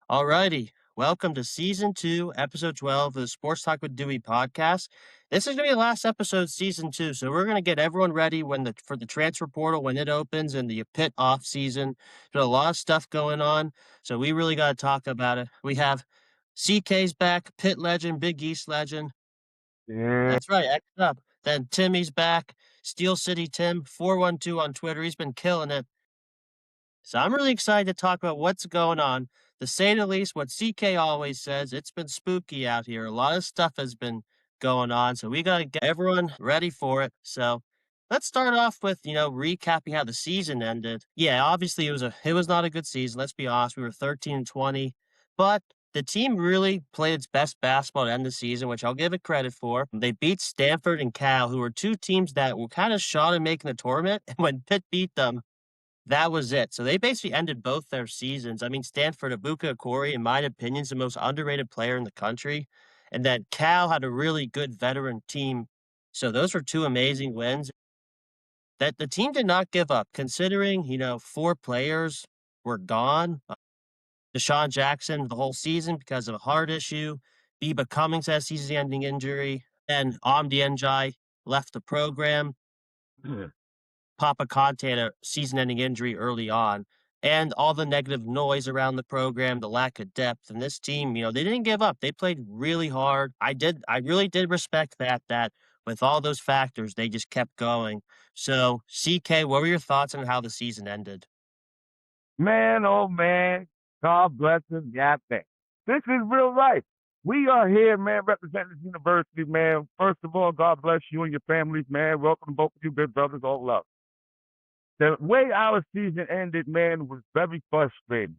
Alrighty, welcome to season 2, episode 12 of the Sports Talk with Dewey podcast. This is gonna be the last episode of season 2, so we're gonna get everyone ready for the transfer portal when it opens and the Pitt off season. There's a lot of stuff going on, so we really got to talk about it. We have CK's back, Pitt legend, Big East legend. Yeah, That's right, X up. Then Timmy's back, Steel City Tim 412 on Twitter. He's been killing it. So I'm really excited to talk about what's going on. To say the least, what CK always says, it's been spooky out here. A lot of stuff has been going on, so we got to get everyone ready for it. So let's start off with, recapping how the season ended. Yeah, obviously it was not a good season. Let's be honest. We were 13 and 20, but the team really played its best basketball to end the season, which I'll give it credit for. They beat Stanford and Cal, who were two teams that were kind of shot at making the tournament. And when Pitt beat them, that was it. So they basically ended both their seasons. I mean, Stanford, Ibuka Okori, in my opinion, is the most underrated player in the country. And then Cal had a really good veteran team. So those were two amazing wins. That the team did not give up, considering, four players were gone. Deshaun Jackson the whole season because of a heart issue. Biba Cummings has season-ending injury. And Amdi Njai left the program. yeah. Papa Conte had a season-ending injury early on, and all the negative noise around the program, the lack of depth, and this team, they didn't give up. They played really hard. I really did respect that with all those factors, they just kept going. So, CK, what were your thoughts on how the season ended? Man, oh man, God bless him. Yeah, thanks. This is real life. We are here, man, representing this university, man. First of all, God bless you and your families, man. Welcome both of you, big brothers, all love. The way our season ended, man, was very frustrating.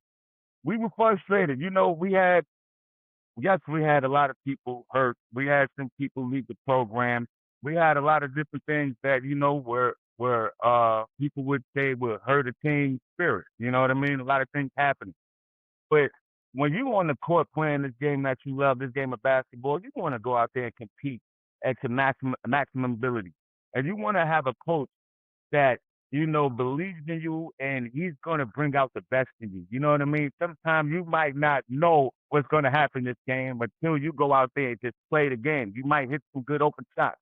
We were frustrated. We had a lot of people hurt. We had some people leave the program. We had a lot of different things that, were people would say would hurt a team spirit. You know what I mean? A lot of things happening. But when you on the court playing this game that you love, this game of basketball, you want to go out there and compete at your maximum ability. And you want to have a coach that, believes in you and he's going to bring out the best in you. You know what I mean? Sometimes you might not know what's going to happen this game until you go out there and just play the game. You might hit some good open shots.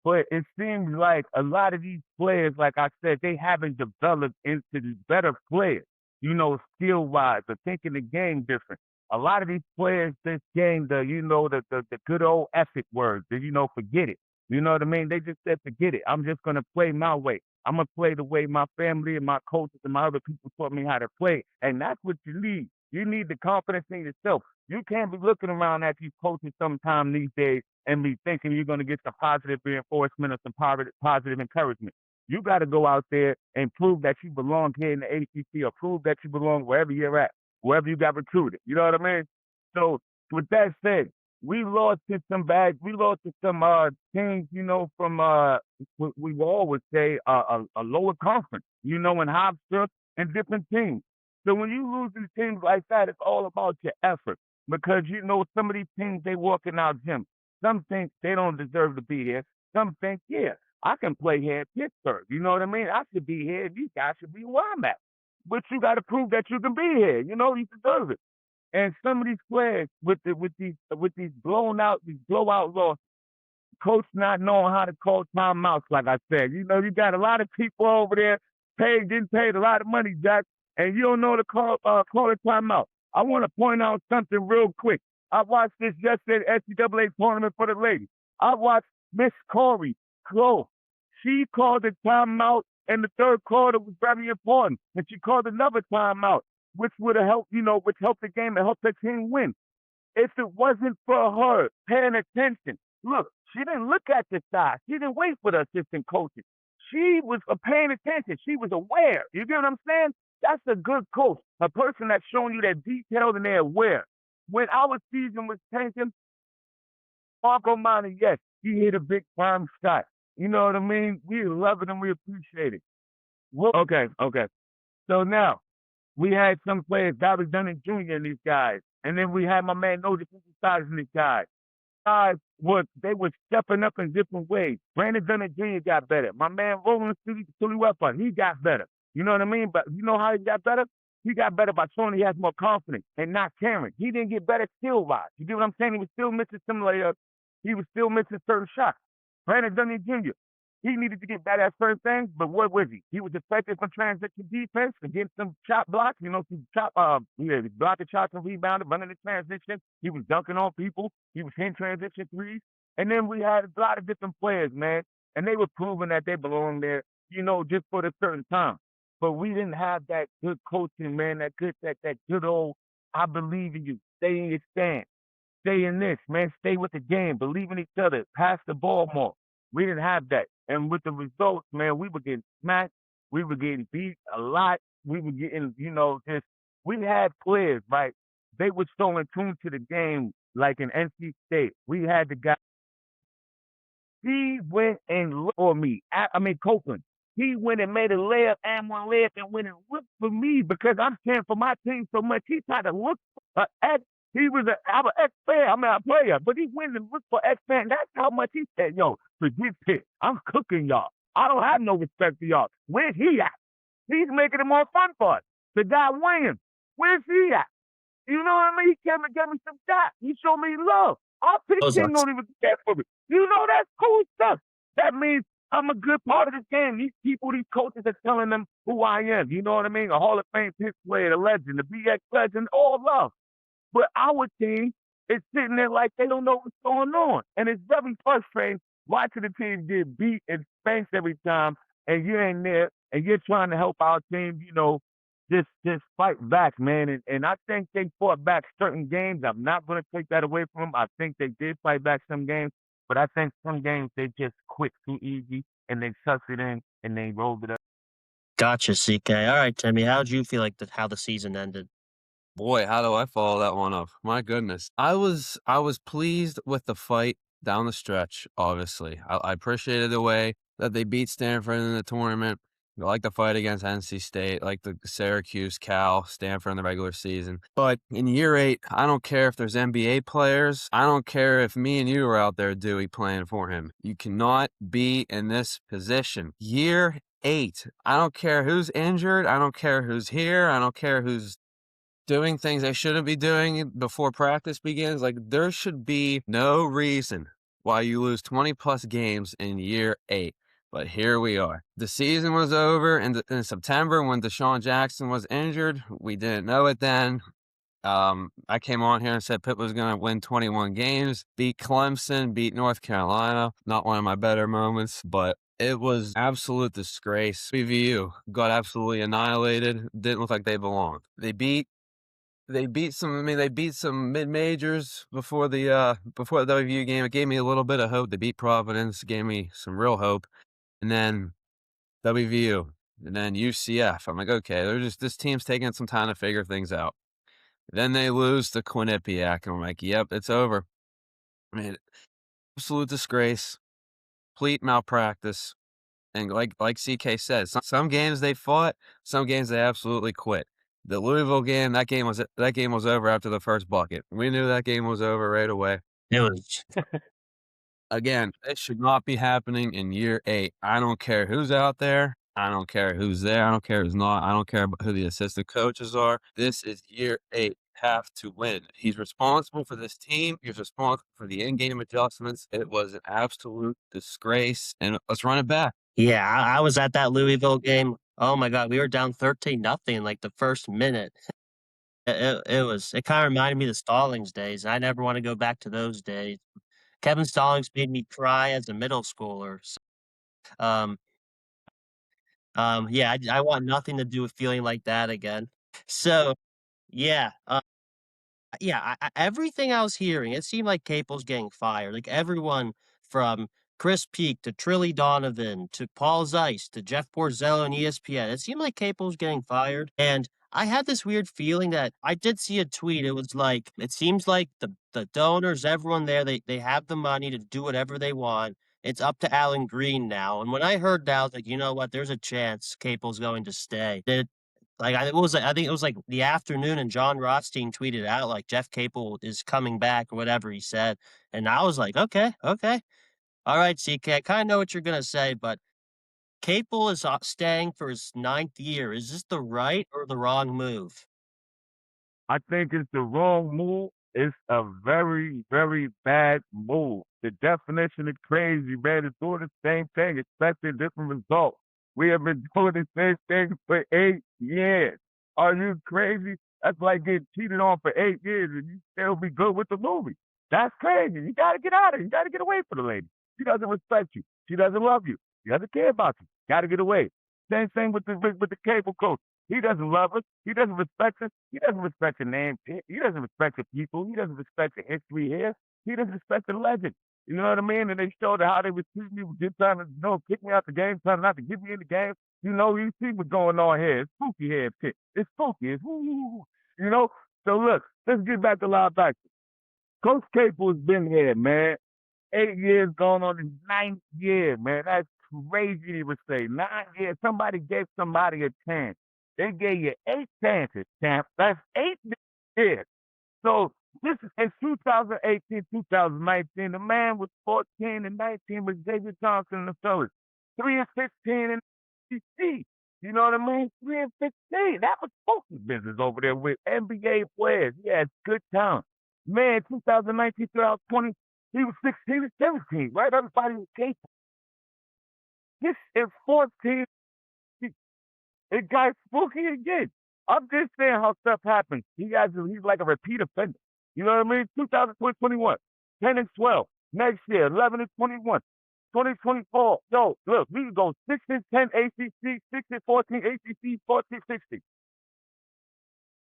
But it seems like a lot of these players, like I said, they haven't developed into the better players, skill wise, or thinking the game different. A lot of these players this game, the good old ethic words, forget it. You know what I mean? They just said, forget it. I'm just going to play my way. I'm going to play the way my family and my coaches and my other people taught me how to play. And that's what you need. You need the confidence in yourself. You can't be looking around at these coaches sometime these days and be thinking you're going to get some positive reinforcement or some positive encouragement. You got to go out there and prove that you belong here in the ACC or prove that you belong wherever you're at, wherever you got recruited. You know what I mean? So with that said, we lost to some teams, from we will always say a lower conference, in Hofstra and different teams. So when you lose these teams like that, it's all about your effort because some of these teams they walk in our gym. Some think they don't deserve to be here. Some think, yeah, I can play here in Pittsburgh. You know what I mean? I should be here. These guys should be where I'm at. But you got to prove that you can be here. You deserve it. And some of these players with these blowout losses, coach not knowing how to call timeouts, like I said. You got a lot of people over there getting paid a lot of money, Jack, and you don't know to call a timeout. I want to point out something real quick. I watched this yesterday at the NCAA tournament for the ladies. I watched Miss Corey Close. She called a timeout, and the third quarter was very important. And she called another timeout, which would have helped, which helped the game and helped the team win. If it wasn't for her paying attention, look, she didn't look at the side. She didn't wait for the assistant coaches. She was paying attention. She was aware. You get what I'm saying? That's a good coach, a person that's showing you that detailed and they're aware. When our season was tanking, Marco Monty, yes, he hit a big prime shot. You know what I mean? We love it and we appreciate it. Well, okay. So now, we had some players, Bobby Dunning Jr. and these guys. And then we had my man No Defensive Size and these guys. They were stepping up in different ways. Brandon Dunning Jr. got better. My man Roland Sully Weapon, he got better. You know what I mean? But you know how he got better? He got better by showing he has more confidence and not caring. He didn't get better skill-wise. You get what I'm saying? He was still missing some layups. He was still missing certain shots. Brandon Dunning Jr., he needed to get better at certain things, but what was he? He was effective on transition defense against some shot blocks, some blocking shots and rebounding, running the transition. He was dunking on people. He was hitting transition threes. And then we had a lot of different players, man, and they were proving that they belong there, just for a certain time. But we didn't have that good coaching, man, that good old, I believe in you, stay in your stand, stay in this, man, stay with the game, believe in each other, pass the ball more. We didn't have that. And with the results, man, we were getting smacked. We were getting beat a lot. We were getting, we had players, right? They were so in tune to the game, like in NC State. We had the guy. He went and looked for me. Copeland. He went and made a layup and one layup and went and looked for me because I'm cheering for my team so much. He tried to look for X. I'm an X fan. I'm a player, but he went and looked for X fan. That's how much he said, yo, forget Pitt. I'm cooking y'all. I don't have no respect for y'all. Where's he at? He's making it more fun for us. The guy Williams, where's he at? You know what I mean? He came and gave me some shots. He showed me love. Our Pitt team don't even care for me. That's cool stuff. That means I'm a good part of this game. These people, these coaches are telling them who I am. You know what I mean? A Hall of Fame Pitt player, the legend, the BX legend, all love. But our team is sitting there like they don't know what's going on. And it's very frustrating watching the team get beat and spanked every time, and you're in there and you're trying to help our team, just fight back, man. And I think they fought back certain games. I'm not going to take that away from them. I think they did fight back some games, but I think some games they just quit too easy and they sucked it in and they rolled it up. Gotcha, CK. All right, Timmy, how did you feel like how the season ended? Boy, how do I follow that one up? My goodness. I was pleased with the fight down the stretch, obviously. I appreciated the way that they beat Stanford in the tournament. I like the fight against NC State, like the Syracuse, Cal, Stanford in the regular season. But in year 8, I don't care if there's NBA players. I don't care if me and you are out there, Duey, playing for him. You cannot be in this position. Year 8. I don't care who's injured. I don't care who's here. I don't care who's doing things they shouldn't be doing before practice begins. Like, there should be no reason why you lose 20 plus games in year 8. But here we are. The season was over in September when Deshaun Jackson was injured. We didn't know it then. I came on here and said Pitt was going to win 21 games, beat Clemson, beat North Carolina. Not one of my better moments, but it was absolute disgrace. BVU got absolutely annihilated. Didn't look like they belonged. They beat some mid-majors before the WVU game. It gave me a little bit of hope. They beat Providence, gave me some real hope. And then WVU, and then UCF. I'm like, okay, this team's taking some time to figure things out. Then they lose to Quinnipiac, and I'm like, yep, it's over. I mean, absolute disgrace, complete malpractice. And like CK said, some games they fought, some games they absolutely quit. The Louisville game, that game was over after the first bucket. We knew that game was over right away. It was Again, it should not be happening in year 8. I don't care who's out there. I don't care who's there. I don't care who's not. I don't care about who the assistant coaches are. This is year 8. Have to win. He's responsible for this team. He's responsible for the in-game adjustments. It was an absolute disgrace, and let's run it back. Yeah, I was at that Louisville game. Oh my God, we were down 13-0 like the first minute. It kind of reminded me of the Stallings days. I never want to go back to those days. Kevin Stallings made me cry as a middle schooler. So, um, yeah, I want nothing to do with feeling like that again. So, yeah, yeah, everything I was hearing, it seemed like Capel's getting fired. Like everyone from Chris Peak to Trilly Donovan to Paul Zeiss to Jeff Borzello and ESPN. It seemed like Capel's getting fired. And I had this weird feeling that I did see a tweet. It was like, it seems like the donors, everyone there, they have the money to do whatever they want. It's up to Alan Green now. And when I heard that, I was like, you know what? There's a chance Capel's going to stay. I think it was like the afternoon, and John Rothstein tweeted out like Jeff Capel is coming back or whatever he said, and I was like, okay, all right, CK, I kind of know what you're gonna say, but Capel is staying for his 9th year. Is this the right or the wrong move? I think it's the wrong move. It's a very, very bad move. The definition is crazy, man. It's doing the same thing, expecting different results. We have been doing the same thing for 8 years. Are you crazy? That's like getting cheated on for 8 years and you still be good with the movie. That's crazy. You gotta get out of it. You gotta get away from the lady. She doesn't respect you. She doesn't love you. She doesn't care about you. Gotta get away. Same thing with the cable coach. He doesn't love us. He doesn't respect us. He doesn't respect the name. He doesn't respect the people. He doesn't respect the history here. He doesn't respect the legend. You know what I mean? And they showed how they was treating me. Just trying to, kick me out the game, trying not to get me in the game. You see what's going on here. It's spooky here, Pitt. It's spooky. It's woo. So look, let's get back to linebacker. Coach Capel has been here, man. 8 years going on his 9th year, man. That's crazy to say. 9 years. Somebody gave somebody a chance. They gave you 8 chances, champ. That's 8 years. So this is in 2018, 2019. The man was 14 and 19 with Xavier Johnson and the fellas. 3 and 16 in the SEC. You know what I mean? 3 and 16. That was focus business over there with NBA players. He had good talent. Man, 2019, 2020, he was 16 and 17, right? Everybody was capable. This is 14. It got spooky again. I'm just saying how stuff happens. He's like a repeat offender. You know what I mean? 2021, 10 and 12. Next year, 11 and 21. 2024. Yo, look, we can go 6 and 10 ACC, 6 and 14 ACC, 14, 16.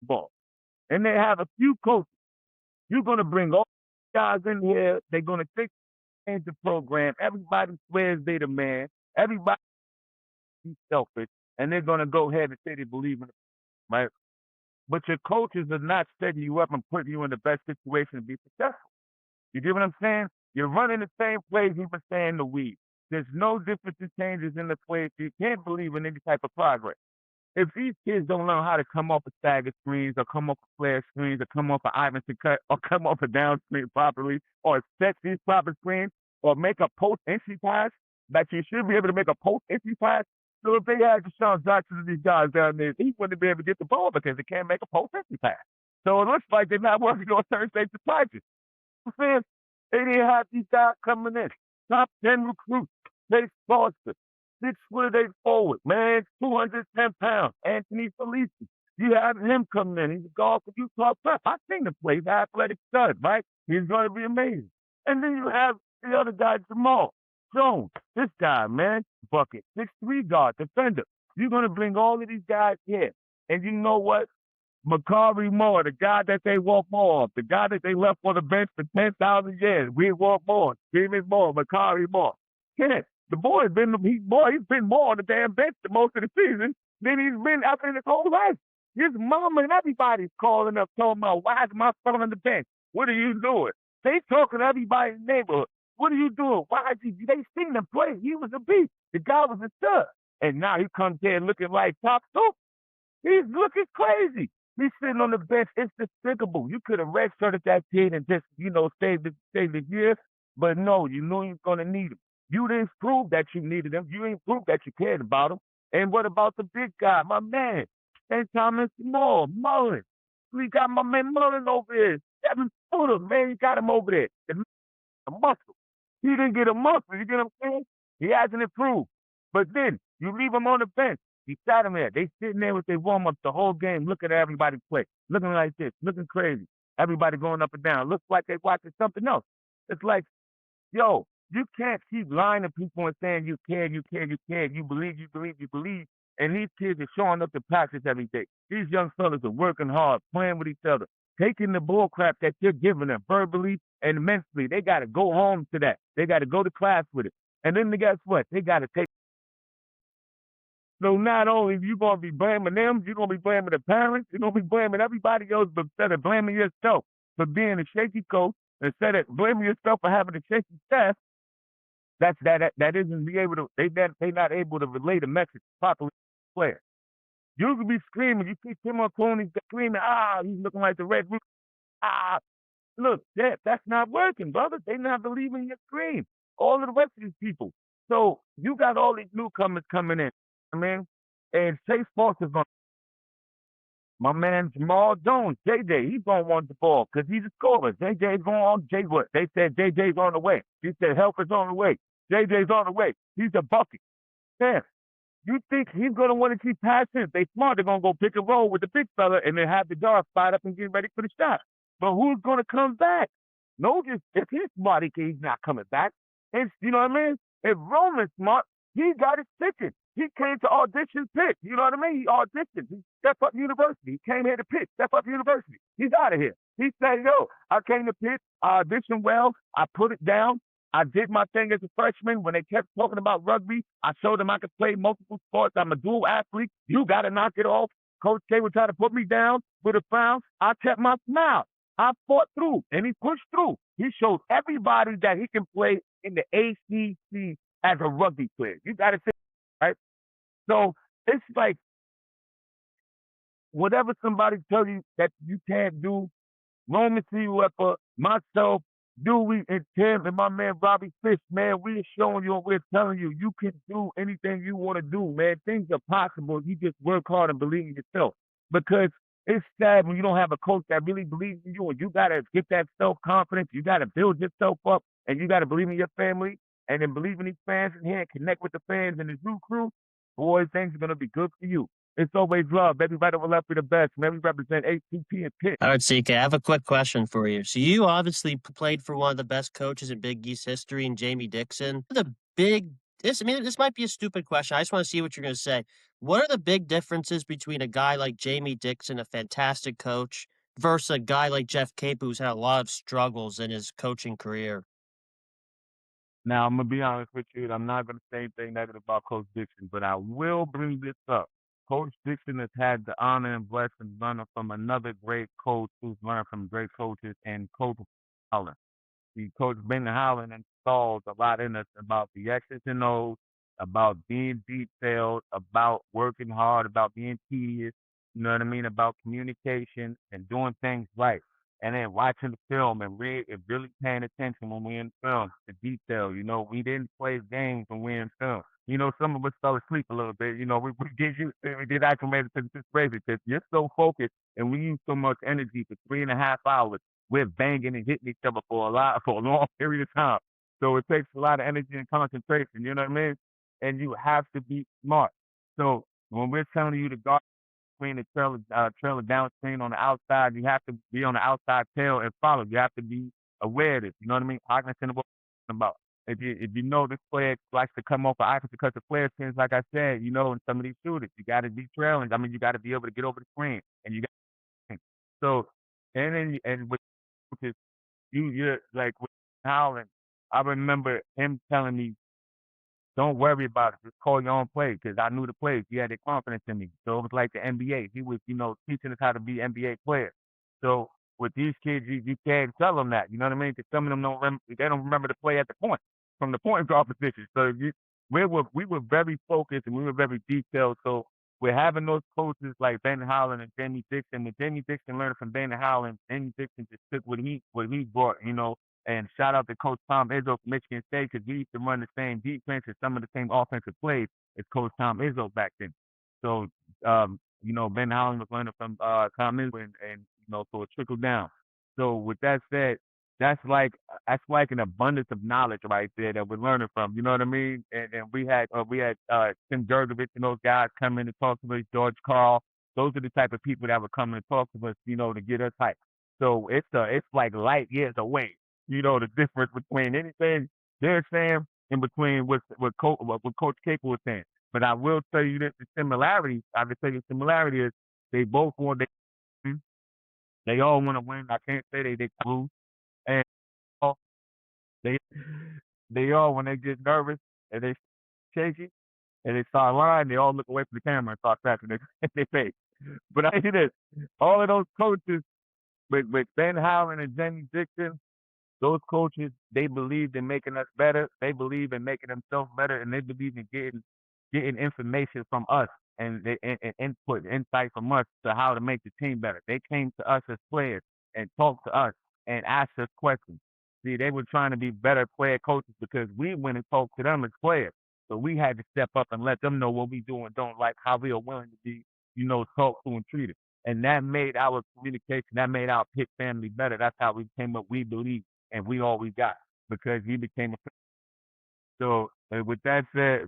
Ball. And they have a few coaches. You're going to bring all guys in here. They're going to change the program. Everybody swears they the man. Everybody is selfish. And they're going to go ahead and say they believe in it, right? But your coaches are not setting you up and putting you in the best situation to be successful. You get what I'm saying? You're running the same plays you've been saying the week. There's no difference in changes in the plays. You can't believe in any type of progress. If these kids don't learn how to come off of stagger screens or come off of flare screens or come off of Iverson cut or come off a down screen properly or set these proper screens or make a post entry pass, that you should be able to make a post entry pass. So if they had Deshaun Jackson and these guys down there, he wouldn't be able to get the ball because they can't make a post entry pass. So it looks like they're not working on certain safety practice. I'm saying they didn't have these guys coming in. Top 10 recruits. They Foster. 6'8" forward, man, 210 pounds. Anthony Felici. You have him coming in. He's a golf for Utah Prep. I seen the play, the athletic stud, right? He's going to be amazing. And then you have the other guy, Jamal Jones. This guy, man, bucket, 6'3" guard, defender. You're going to bring all of these guys here. And you know what? Makari Moore, the guy that they want more of, the guy that they left on the bench for 10,000 years. We want more. Stephen Moore, Makari Moore. Kenneth. The boy's been more on the damn bench the most of the season than he's been out in his whole life. His mama and everybody's calling up, talking about, why is my son on the bench? What are you doing? They talking to everybody in the neighborhood. What are you doing? Why is he? They seen him play. He was a beast. The guy was a stud. And now he comes here looking like top soup. He's looking crazy. He's sitting on the bench. It's despicable. You could have redshirted that kid and just, stayed the year. But no, you knew you was going to need him. You didn't prove that you needed him. You didn't prove that you cared about him. And what about the big guy, my man? St. Thomas More, Mullen. We got my man Mullen over there. 7-footer, man. You got him over there. The muscle. He didn't get a muscle. You get what I'm saying? He hasn't improved. But then you leave him on the bench. He sat him there. They sitting there with their warm-up the whole game, looking at everybody play. Looking like this, looking crazy. Everybody going up and down. Looks like they watching something else. It's like, yo, you can't keep lying to people and saying you care, you believe, and these kids are showing up to practice every day. These young fellas are working hard, playing with each other, taking the bull crap that you're giving them verbally and mentally. They got to go home to that. They got to go to class with it. And then guess what? They got to take. So not only you going to be blaming them, you're going to be blaming the parents, you're going to be blaming everybody else, but instead of blaming yourself for being a shaky coach, instead of blaming yourself for having a shaky staff, that isn't be able to. They not able to relay the message properly to the player. You could be screaming. You see Tim O'Clooney screaming, he's looking like the Red Roof. Look, that's not working, brother. They not believing your scream. All of the rest of these people, So you got all these newcomers coming in. I mean, and Chase Foster's on. My man Jamal Jones, JJ, he's gonna want the ball because he's a scorer. JJ's going on. What? They said JJ's on the way. He said help is on the way. JJ's on the way. He's a bucket. Man, you think he's gonna want to keep passing? If they smart, they're gonna go pick and roll with the big fella and then have the guard spot up and get ready for the shot. But who's gonna come back? No, just if he's smart, he's not coming back. And you know what I mean? If Roman's smart, he got his ticket. He came to audition Pitt. You know what I mean? He auditioned. He Step Up University. He came here to Pitt. Step Up University. He's out of here. He said, yo, I came to Pitt. I auditioned well. I put it down. I did my thing as a freshman. When they kept talking about rugby, I showed them I could play multiple sports. I'm a dual athlete. You got to knock it off. Coach K would try to put me down with a frown. I kept my smile. I fought through, and he pushed through. He showed everybody that he can play in the ACC as a rugby player. You got to say, right? So it's like whatever somebody tells you that you can't do, Roman C. Weber, myself, Duey, and Tim, and my man Robbie Fish, man, we're showing you and we're telling you, you can do anything you want to do, man. Things are possible. You just work hard and believe in yourself. Because it's sad when you don't have a coach that really believes in you, and you got to get that self-confidence. You got to build yourself up, and you got to believe in your family, and then believe in these fans in here and connect with the fans and this new crew. Boy, things are going to be good for you. It's always love. Everybody will left be the best. Man, we represent ACP and Pitt. All right, CK, I have a quick question for you. So you obviously played for one of the best coaches in Big East history, in Jamie Dixon. This might be a stupid question. I just want to see what you're going to say. What are the big differences between a guy like Jamie Dixon, a fantastic coach, versus a guy like Jeff Capel, who's had a lot of struggles in his coaching career? Now, I'm going to be honest with you. I'm not going to say anything negative about Coach Dixon, but I will bring this up. Coach Dixon has had the honor and blessing learning from another great coach who's learned from great coaches, and Coach Holland. Coach Ben Howland installed a lot in us about the X's and O's, about being detailed, about working hard, about being tedious, you know what I mean, about communication and doing things right. And then watching the film and really paying attention when we're in film, the detail. You know, we didn't play games when we're in film. You know, some of us fell asleep a little bit. You know, we get used to it. We get acclimated to this crazy because you're so focused and we use so much energy for 3.5 hours. We're banging and hitting each other for a long period of time. So it takes a lot of energy and concentration, you know what I mean? And you have to be smart. So when we're telling you to guard between the trailer downstream on the outside, you have to be on the outside tail and follow. You have to be aware of this, you know what I mean? Cognizant of what we're talking about. If you know this player likes to come off the icon because the flare spins, like I said, you know, in some of these shooters, you got to be trailing. I mean, you got to be able to get over the screen, and you got so, with you're like with Howland. I remember him telling me, "Don't worry about it. Just call your own play." Because I knew the plays. He had the confidence in me. So it was like the NBA. He was, teaching us how to be NBA players. So with these kids, you can't tell them that. You know what I mean? Because some of them they don't remember the play at the point from the point guard position. So we were very focused and we were very detailed. So we're having those coaches like Ben Howland and Jamie Dixon. When Jamie Dixon learned from Ben Howland, Jamie Dixon just took what he brought, And shout out to Coach Tom Izzo from Michigan State because we used to run the same defense and some of the same offensive plays as Coach Tom Izzo back then. So, Ben Howland was learning from Tom Izzo and so it trickled down. So with that said, that's like an abundance of knowledge right there that we're learning from. You know what I mean? And we had Tim Jurgovich and those guys come in to talk to us, George Carl. Those are the type of people that would come in and talk to us, to get us hyped. So it's like light years away. The difference between anything they're saying and between what Coach Capel was saying. But I will tell you that the similarity is they both want they all want to win. I can't say they lose. And they they all, when they get nervous and they shaky and they start lying, they all look away from the camera and start cracking their face. But I hear this, all of those coaches with Ben Howland and Jamie Dixon, those coaches, they believe in making us better. They believe in making themselves better, and they believe in getting information from us and input, insight from us to how to make the team better. They came to us as players and talked to us and asked us questions. See, they were trying to be better player coaches because we went and talked to them as players. So we had to step up and let them know what we do and don't like, how we are willing to be, talked to and treated. And that made our communication, that made our Pitt family better. That's how we came up, we believe, and we all we got because he became a. So with that said,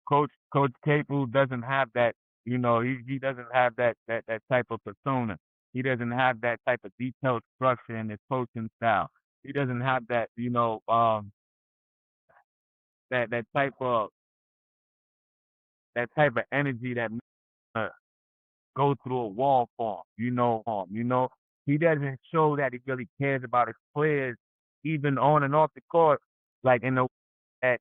Coach Capel doesn't have that. He doesn't have that type of persona. He doesn't have that type of detailed structure in his coaching style. He doesn't have that. That type of energy that go through a wall for him. He doesn't show that he really cares about his players, even on and off the court, like in the that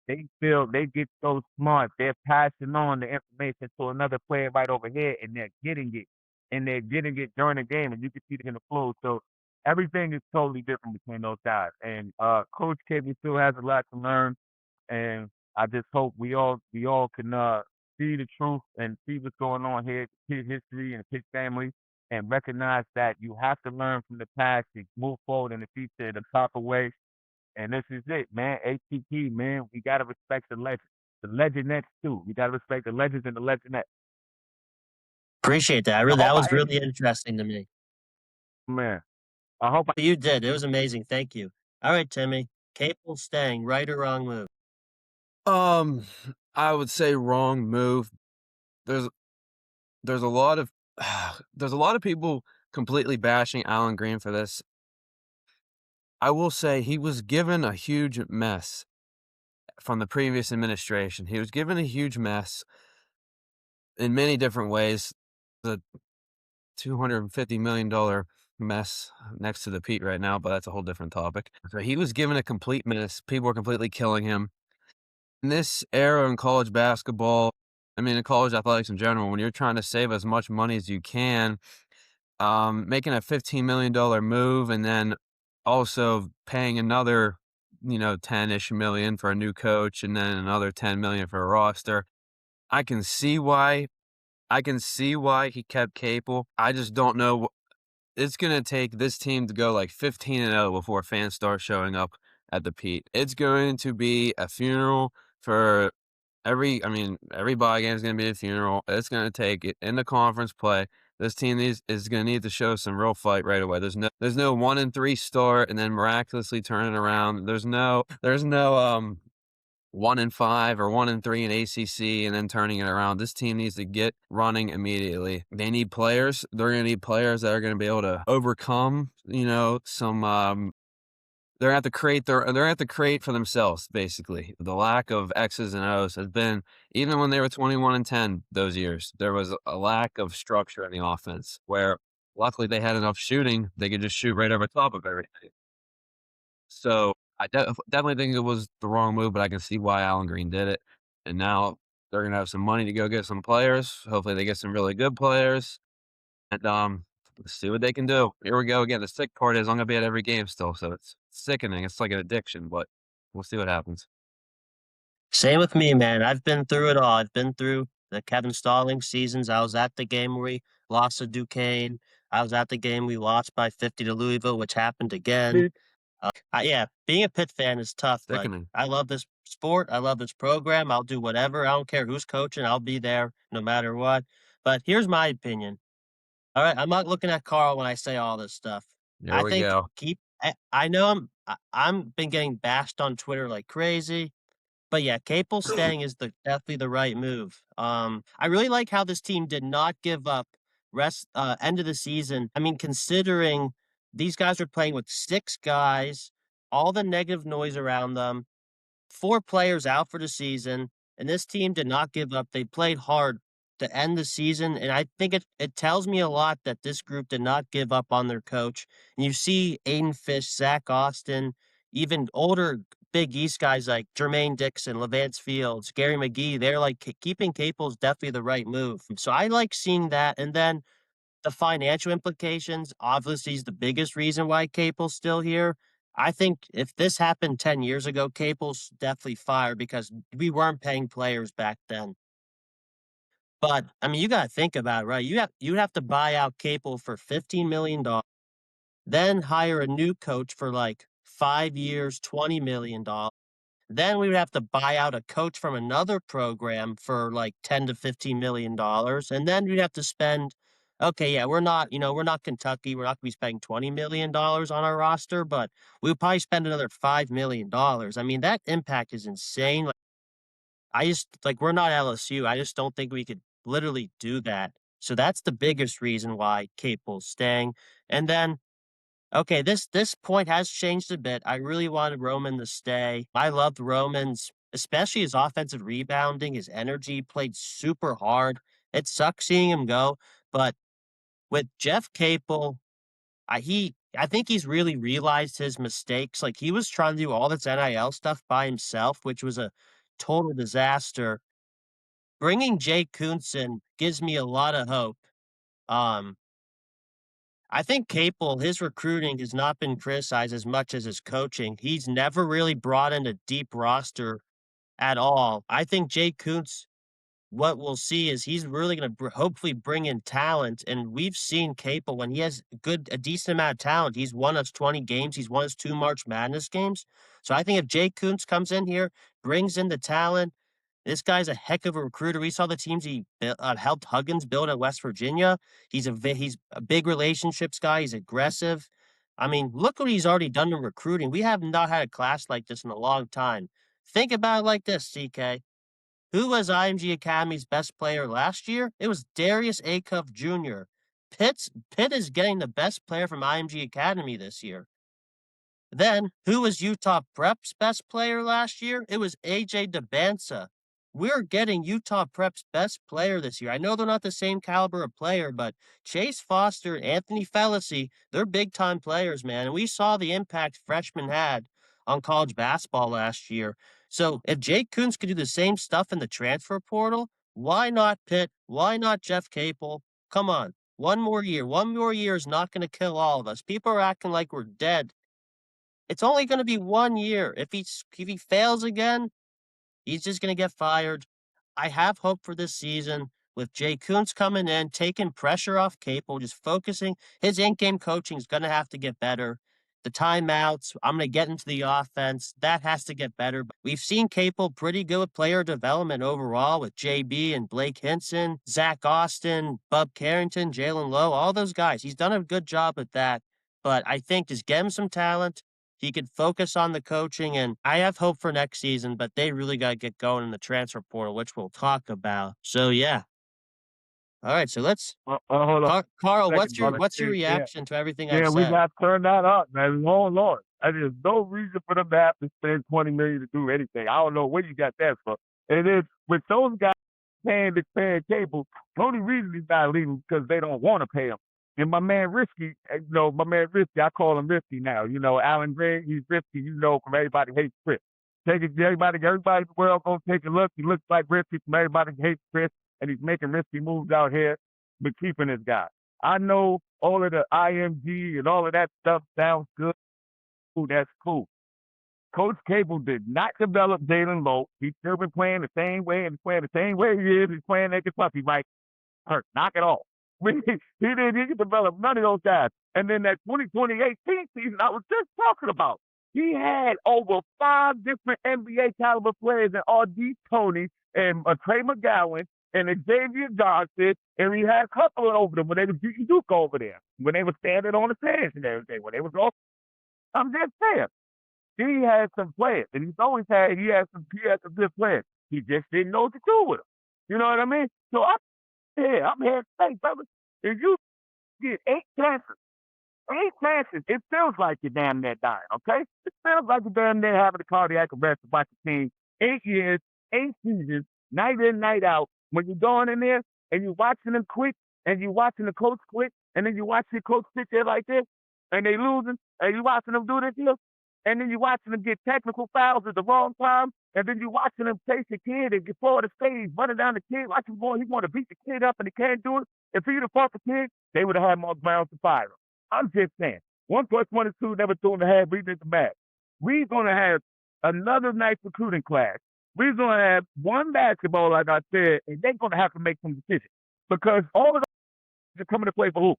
they feel they get so smart. They're passing on the information to another player right over here, and they're getting it. And they're getting it during the game, and you can see it in the flow. So everything is totally different between those guys. And Coach K still has a lot to learn. And I just hope we all can see the truth and see what's going on here, his history and his family, and recognize that you have to learn from the past to move forward in the future the proper way. And this is it, man. ATP, man. We gotta respect the legends. The legendettes too. We gotta respect the legends and the legendettes. Appreciate that. I hope That was I really interesting to me. man. I hope I You did. It was amazing. Thank you. All right, Timmy. Capel staying, right or wrong move? Um, I would say wrong move. There's there's a lot of there's a lot of people completely bashing Alan Green for this. I will say he was given a huge mess from the previous administration. He was given a huge mess in many different ways. The $250 million mess next to the Pete right now, but that's a whole different topic. So he was given a complete mess. People were completely killing him. In this era in college basketball, I mean, in college athletics in general, when you're trying to save as much money as you can, making a $15 million move and then also paying another, 10-ish million for a new coach and then another 10 million for a roster. I can see why. I can see why he kept Capel. I just don't know. It's going to take this team to go like 15-0 before fans start showing up at the Pete. It's going to be a funeral for every ball game is going to be a funeral. It's going to take it in the conference play. This team is going to need to show some real fight right away. There's no 1-3 start and then miraculously turn it around. There's no 1-5 or 1-3 in ACC and then turning it around. This team needs to get running immediately. They need players. They're going to need players that are going to be able to overcome, some they're going to have to create for themselves, basically. The lack of X's and O's has been, even when they were 21-10 those years, there was a lack of structure in the offense where luckily they had enough shooting, they could just shoot right over top of everything. So I definitely think it was the wrong move, but I can see why Alan Green did it. And now they're going to have some money to go get some players. Hopefully they get some really good players. And let's see what they can do. Here we go again. The sick part is I'm gonna be at every game still, so it's sickening. It's like an addiction, but we'll see what happens. Same with me, man. I've been through it all. I've been through the Kevin Stallings seasons. I was at the game where we lost to Duquesne. I was at the game we lost by 50 to Louisville, which happened again. Yeah, being a Pitt fan is tough, but Sickening. I love this sport. I love this program. I'll do whatever. I don't care who's coaching. I'll be there no matter what. But here's my opinion. All right, I'm not looking at Carl when I say all this stuff. Here I we think go. I know I'm been getting bashed on Twitter like crazy. But yeah, Capel staying is definitely the right move. I really like how this team did not give up end of the season. I mean, considering these guys are playing with 6 guys, all the negative noise around them, 4 players out for the season, and this team did not give up. They played hard to end the season, and I think it tells me a lot that this group did not give up on their coach. And you see Aiden Fish, Zach Austin, even older Big East guys like Jermaine Dixon, Levance Fields, Gary McGee, they're like keeping Capel is definitely the right move. So I like seeing that. And then the financial implications, obviously, is the biggest reason why Capel's still here. I think if this happened 10 years ago, Capel's definitely fired because we weren't paying players back then. But I mean, you got to think about it, right? You'd have to buy out Capel for $15 million. then hire a new coach for like 5 years, $20 million. Then we would have to buy out a coach from another program for like 10 to $15 million. And then we'd have to spend, okay, yeah, we're not Kentucky. We're not gonna be spending $20 million on our roster, but we would probably spend another $5 million. I mean, that impact is insane. Like, we're not LSU. I just don't think we could literally do that. So that's the biggest reason why Capel's staying. And then, okay, this point has changed a bit. I really wanted Roman to stay. I loved Roman's, especially his offensive rebounding, his energy, played super hard. It sucks seeing him go, but with Jeff Capel, I think he's really realized his mistakes. Like, he was trying to do all this NIL stuff by himself, which was a total disaster. Bringing Jay Kuntz in gives me a lot of hope. Um, I think Capel, his recruiting has not been criticized as much as his coaching. He's never really brought in a deep roster at all. I think Jay Kuntz, what we'll see is he's really going to hopefully bring in talent. And we've seen Capel when he has a decent amount of talent. He's won us 20 games. He's won us 2 March Madness games. So I think if Jay Kuntz comes in here, brings in the talent, this guy's a heck of a recruiter. We saw the teams he helped Huggins build at West Virginia. He's a big relationships guy. He's aggressive. I mean, look what he's already done in recruiting. We have not had a class like this in a long time. Think about it like this, CK. Who was IMG Academy's best player last year? It was Darius Acuff Jr. Pitt is getting the best player from IMG Academy this year. Then, who was Utah Prep's best player last year? It was AJ DeBansa. We're getting Utah Prep's best player this year. I know they're not the same caliber of player, but Chase Foster and Anthony Felici, they're big-time players, man. And we saw the impact freshmen had on college basketball last year. So if Jake Kuntz could do the same stuff in the transfer portal, why not Pitt? Why not Jeff Capel? Come on. One more year. One more year is not going to kill all of us. People are acting like we're dead. It's only gonna be 1 year. If he fails again, he's just gonna get fired. I have hope for this season with Jay Kuntz coming in, taking pressure off Capel, just focusing. His in-game coaching is gonna have to get better. The timeouts, I'm gonna get into the offense. That has to get better. But we've seen Capel pretty good with player development overall with JB and Blake Hinson, Zach Austin, Bub Carrington, Jalen Lowe, all those guys. He's done a good job with that. But I think just get him some talent. He could focus on the coaching, and I have hope for next season, but they really got to get going in the transfer portal, which we'll talk about. So, yeah. All right, so let's Hold on Carl, a second, brother. what's your Yeah, reaction to everything I've yeah, we said? got to turn that up, man. Oh Lord, there's no reason for them to have to spend $20 million to do anything. I don't know where you got that from. And then with those guys paying Cable, the only reason he's not leaving because they don't want to pay him. And my man Risky, I call him Risky now. You know, Alan Gray, he's Risky. You know, from Everybody Hates Chris. Everybody in the world gonna take a look. He looks like Risky from Everybody Hates Chris, and he's making risky moves out here, but keeping his guy. I know all of the IMG and all of that stuff sounds good. Ooh, that's cool. Coach Cable did not develop Jalen Lowe. He's still been playing the same way and playing the same way he is. He's playing naked puppy, Mike. Hurt. Knock it off. He didn't develop none of those guys. And then that 2018 season I was just talking about, he had over 5 different NBA caliber players in R.D. Tony and Trey McGowan and Xavier Johnson, and we had a couple over them when they were beating Duke over there, when they were standing on the fence and everything, when they was all. I'm just saying, he had some players, and he had some good players. He just didn't know what to do with them. You know what I mean? So I'm here to say, brother, if you get 8 chances, it feels like you're damn near dying, okay? It feels like you're damn near having a cardiac arrest to watch the team. 8 years, 8 seasons, night in, night out. When you're going in there and you're watching them quit and you're watching the coach quit and then you watch the coach sit there like this and they losing and you watching them do this here and then you watching them get technical fouls at the wrong time and then you watching them chase the kid and get forward the stage, running down the kid, watching boy, he want to beat the kid up and he can't do it. If he'd have fought the kid, they would have had more grounds to fire him. I'm just saying, 1 + 1 is 2, never 2 1/2, we did the math. We're going to have another nice recruiting class. We're going to have one basketball, like I said, and they're going to have to make some decisions because all of those are coming to play for who?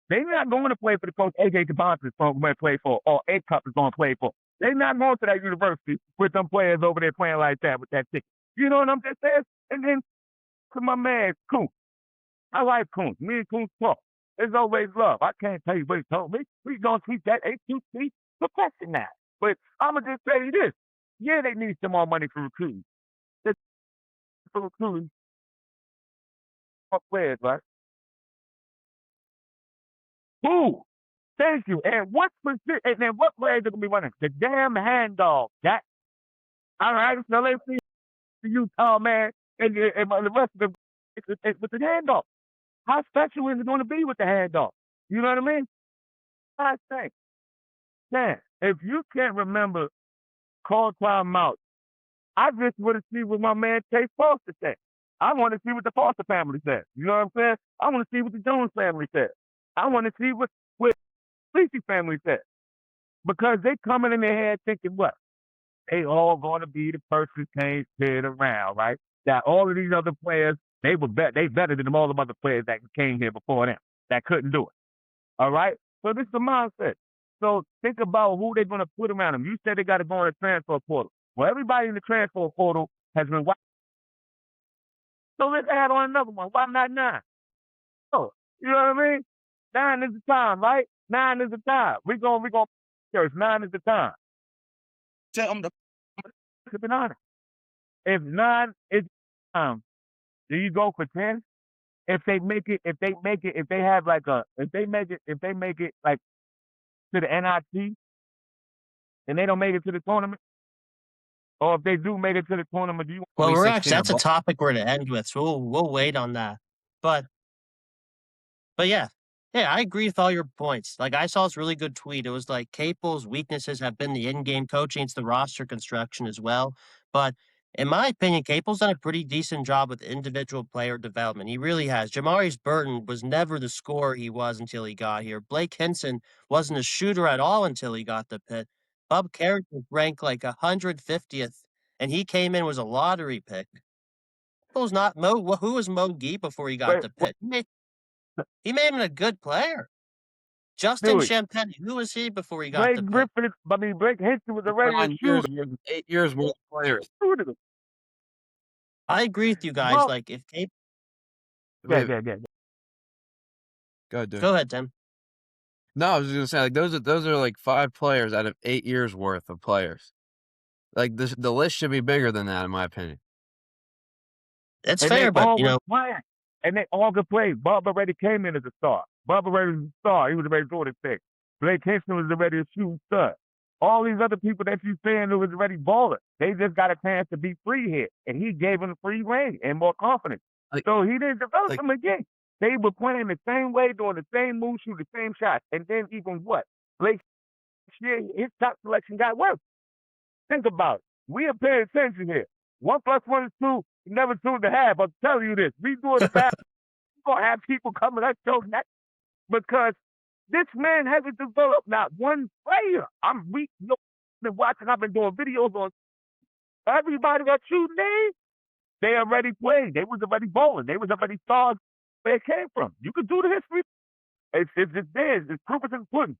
They're not going to play for the coach A.J. Tabonta is going to play for, or A Cup is going to play for. They're not going to that university with them players over there playing like that with that ticket. You know what I'm just saying? And then to my man, Kuntz. I like Kuntz. Me and Kuntz talk. There's always love. I can't tell you what he told me. We going to keep that HQC profession now. But I'm going to just tell you this. Yeah, they need some more money for recruiting. For recruiting players, right? Who? Thank you. And what players are going to be running? The damn hand dog. That. All right. So let's see you, man, and the rest of them with the hand dog. How special is it going to be with the hand dog? You know what I mean? I think. Man, if you can't remember call timeout, I just want to see what my man Chase Foster said. I want to see what the Foster family said. You know what I'm saying? I want to see what the Jones family said. I want to see what Fleecey family said. Because they coming in their head thinking what? They all going to be the person came sit around, right? That all of these other players, they better than all the other players that came here before them that couldn't do it. All right? So this is the mindset. So think about who they're going to put around them. You said they got to go in the transfer portal. Well, everybody in the transfer portal has been watching. So let's add on another one. Why not 9? Oh, you know what I mean? 9 is the time, right? 9 is the time. We're going church. 9 is the time. Tell them to be honest. If 9 is the time, do you go for 10? If they make it like to the NIT and they don't make it to the tournament, or if they do make it to the tournament, do you? Well, that's a topic we're to end with, so we'll wait on that. But yeah, I agree with all your points. Like, I saw this really good tweet. It was like Capel's weaknesses have been the in-game coaching, it's the roster construction as well. But in my opinion, Capel's done a pretty decent job with individual player development. He really has. Jamarius Burton was never the scorer he was until he got here. Blake Hinson wasn't a shooter at all until he got to Pitt. Bub Carrick was ranked like 150th, and he came in was a lottery pick. Capel's not Mo. Who was Mo Gee before he got to Pitt? He made him a good player. Justin Champagne, who was he before he got to Pitt? Blake Hinson was already a shooter. 8 years more players. I agree with you guys. Well, like, if Cape... Yeah. Go ahead, Tim. No, I was just gonna say, like, those are like 5 players out of 8 years worth of players. Like, the list should be bigger than that, in my opinion. It's fair, but you know, and they all could play. Bob already came in as a star. Bob already was a star. He was already doing his thing. Blake Hinson was already a shooting stud. All these other people that you saying who was already balling, they just got a chance to be free here, and he gave them free reign and more confidence. So he didn't develop them again. They were playing the same way, doing the same moves, shooting the same shots, and then even what? Blake, his top selection got worse. Think about it. We are paying attention here. 1 + 1 is 2, never 2.5. I'm telling you this. We doing the bad. We're gonna have people coming at show next because this man hasn't developed not one player. Been watching. I've been doing videos on everybody that you name. They already played. They was already bowling. They was already stars where it came from. You could do the history. It's there. It's proof is in the pudding.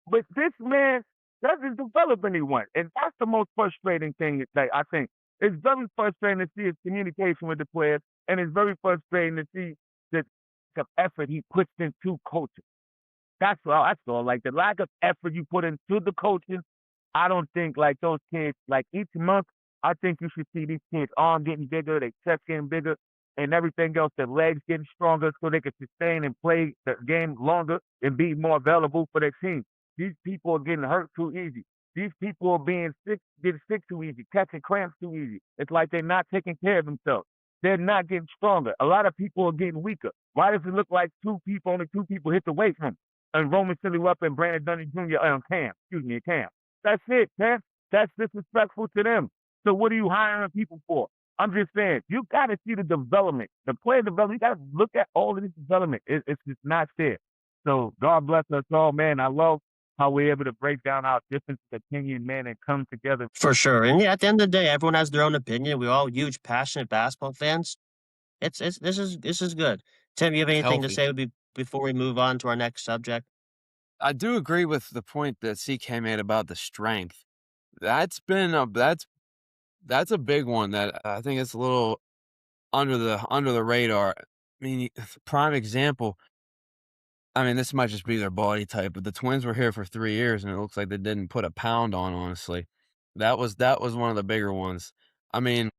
But this man doesn't develop anyone, and that's the most frustrating thing that I think. It's very frustrating to see his communication with the players, and it's very frustrating to see the effort he puts into coaching. That's all. Like, the lack of effort you put into the coaching, I don't think, like, those kids, like, each month, I think you should see these kids' arms getting bigger, their chest getting bigger, and everything else, their legs getting stronger so they can sustain and play the game longer and be more available for their team. These people are getting hurt too easy. These people are getting sick too easy, catching cramps too easy. It's like they're not taking care of themselves. They're not getting stronger. A lot of people are getting weaker. Why does it look like only two people hit the weight room? And Roman Silly-Rupp and Brandon Dunning Jr. Cam. That's it, man. That's disrespectful to them. So what are you hiring people for? I'm just saying, you got to see the development, the player development. You got to look at all of this development. It's just not there. So God bless us all, man. I love how we're able to break down our different opinion, man, and come together. For sure. And yeah, at the end of the day, everyone has their own opinion. We're all huge, passionate basketball fans. This is good. Tim, you have anything to say? before we move on to our next subject? I do agree with the point that CK made about the strength. That's been a that's a big one that I think it's a little under the radar. I mean, prime example, I mean, this might just be their body type, but the Twins were here for 3 years, and it looks like they didn't put a pound on, honestly. That was one of the bigger ones. I mean,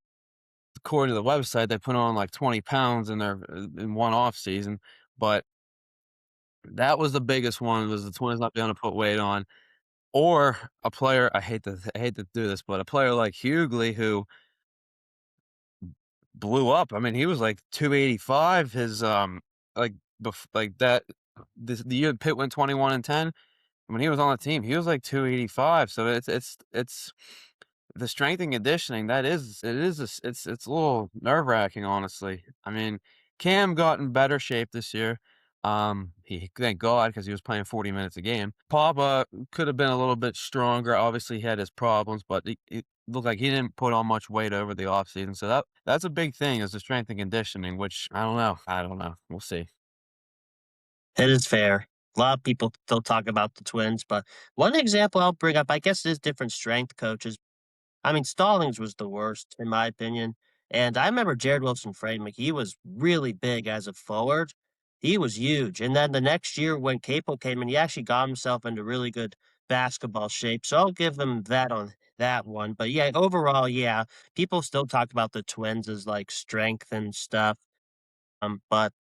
according to the website, they put on, like, 20 pounds in their in one off season, but that was the biggest one, was the Twins not being able to put weight on. Or a player, I hate to do this, but a player like Hughley who blew up. I mean, he was like 285. Like like that. The year Pitt went 21-10. When he was on the team, he was like 285. So it's the strength and conditioning. It's a little nerve wracking, honestly. I mean, Cam got in better shape this year. He thank God because he was playing 40 minutes a game. Papa could have been a little bit stronger. Obviously, he had his problems, but it looked like he didn't put on much weight over the offseason. So that's a big thing is the strength and conditioning, which I don't know. I don't know. We'll see. It is fair. A lot of people still talk about the Twins, but one example I'll bring up, I guess, there's different strength coaches. I mean, Stallings was the worst, in my opinion. And I remember Jared Wilson Frank, he was really big as a forward. He was huge. And then the next year when Capel came in, he actually got himself into really good basketball shape. So I'll give him that on that one. But yeah, overall, yeah, people still talk about the Twins as like strength and stuff. But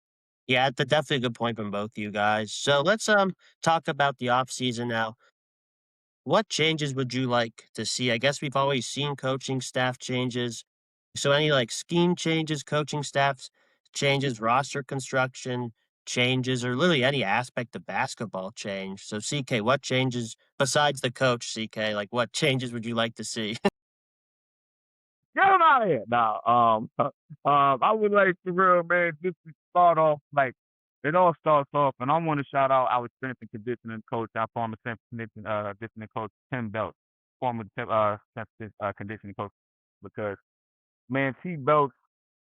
yeah, that's definitely a good point from both you guys. So let's talk about the off season now. What changes would you like to see? I guess we've always seen coaching staff changes. So any like scheme changes, coaching staffs changes, roster construction changes, or literally any aspect of basketball change. So CK, what changes besides the coach, CK? Like what changes would you like to see? Get him out of here. Now, I would like to real man just to start off like it all starts off, and I want to shout out our strength and conditioning coach, our former strength and conditioning coach Tim Belt, former strength conditioning coach, because man, T Belt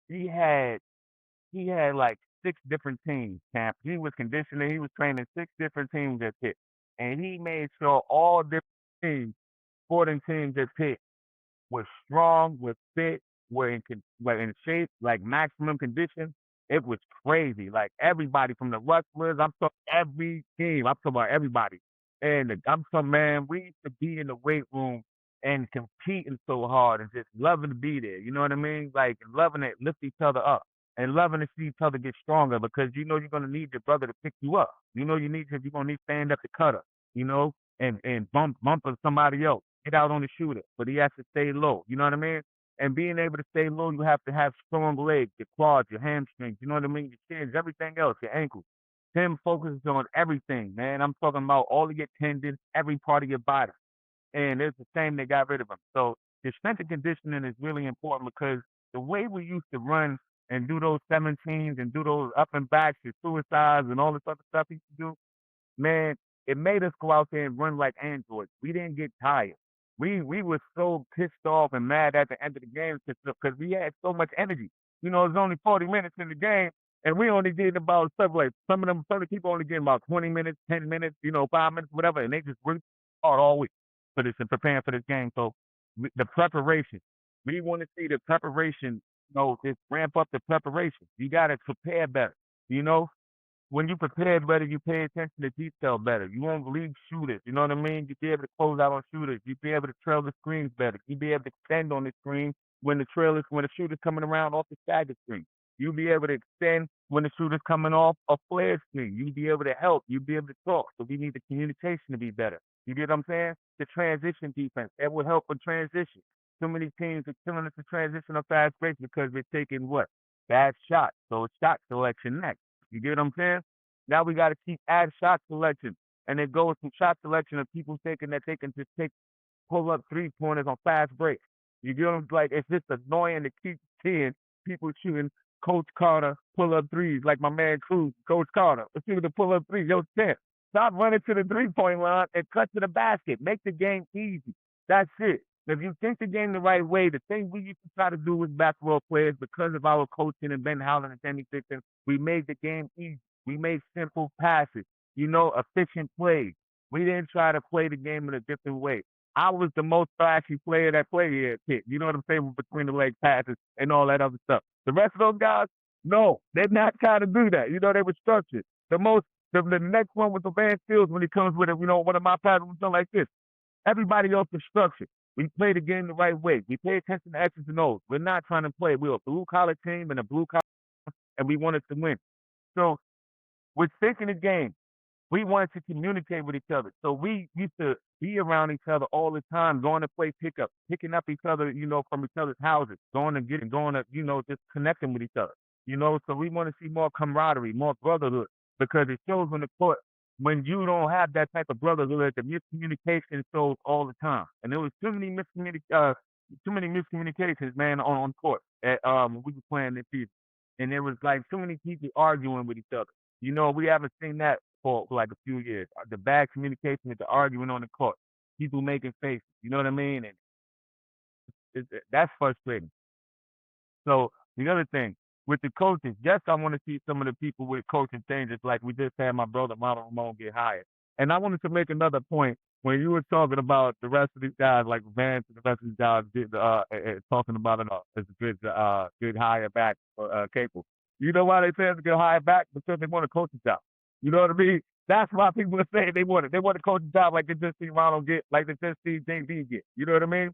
he had he had like 6 different teams. Camp. He was conditioning. He was training 6 different teams at Pitt, and he made sure all different teams, sporting teams at Pitt were strong, were fit, were in shape, like maximum condition. It was crazy. Like everybody from the wrestlers, I'm talking every team. I'm talking about everybody. And I'm talking, man, we used to be in the weight room and competing so hard and just loving to be there. You know what I mean? Like loving it, lift each other up and loving to see each other get stronger because you know you're gonna need your brother to pick you up. You know you need you're gonna need stand up to cutter. You know, and bump somebody else get out on the shooter, but he has to stay low. You know what I mean? And being able to stay low, you have to have strong legs, your quads, your hamstrings. You know what I mean? Your shins, everything else, your ankles. Tim focuses on everything, man. I'm talking about all of your tendons, every part of your body. And it's a shame they got rid of him. So the strength and conditioning is really important because the way we used to run and do those 17s and do those up and backs and suicides and all this other stuff he used to do, man, it made us go out there and run like androids. We didn't get tired. We were so pissed off and mad at the end of the game because we had so much energy. You know, it was only 40 minutes in the game, and we only did about stuff like some of the people only getting about 20 minutes, 10 minutes, 5 minutes, whatever, and they just worked hard all week for this and preparing for this game. So the preparation, we want to see the preparation. Just ramp up the preparation. You got to prepare better. You know, when you prepare better, you pay attention to detail better. You won't leave shooters. You know what I mean? You be able to close out on shooters. You be able to trail the screens better. You be able to extend on the screen when the shooter's coming around off the stagger screen. You'll be able to extend when the shooter's coming off a flare screen. You'll be able to help. You'll be able to talk. So we need the communication to be better. You get what I'm saying? The transition defense. That will help with transition. So many teams are killing us in transition on fast breaks because we're taking what? Bad shots. So it's shot selection next. You get what I'm saying? Now we got to keep adding shot selection. And it goes from shot selection of people thinking that they can just pull up 3-pointers on fast breaks. You get them? Like, it's just annoying to keep seeing people shooting Coach Carter pull up threes, like my man Cruz, Coach Carter. Let's see to pull up threes. Yo, Tim, stop running to the 3-point line and cut to the basket. Make the game easy. That's it. If you think the game the right way, the thing we used to try to do with basketball players, because of our coaching and Ben Howland and Danny Dixon, we made the game easy. We made simple passes, efficient plays. We didn't try to play the game in a different way. I was the most flashy player that played here at Pitt. You know what I'm saying? With between the leg passes and all that other stuff. The rest of those guys, no, they're not trying to do that. They were structured. The next one was the Van Fields when he comes with one of my passes, something like this. Everybody else is structured. We play the game the right way. We pay attention to X's and O's. We're not trying to play. We're a blue collar team and a blue collar, and we wanted to win. So with thinking the game, we wanted to communicate with each other. So we used to be around each other all the time, going to play pickup, picking up each other, from each other's houses, going to, just connecting with each other. So we want to see more camaraderie, more brotherhood, because it shows on the court when you don't have that type of brotherhood, the miscommunication shows all the time. And there was too many miscommunications, man, on court when we were playing this season. And there was like too many people arguing with each other. We haven't seen that for like a few years. The bad communication with the arguing on the court, people making faces. You know what I mean? And that's frustrating. So the other thing with the coaches, yes, I want to see some of the people with coaching changes, like we just had my brother Mama Ramon get hired. And I wanted to make another point when you were talking about the rest of these guys, like Vance and the rest of these guys, talking about it as a good hire back for Capel. You know why they say it's a good hire back? Because they want a coaching job. You know what I mean? That's why people are saying they want it. They want a coaching job like they just see Ronald get, like they just see JB get. You know what I mean?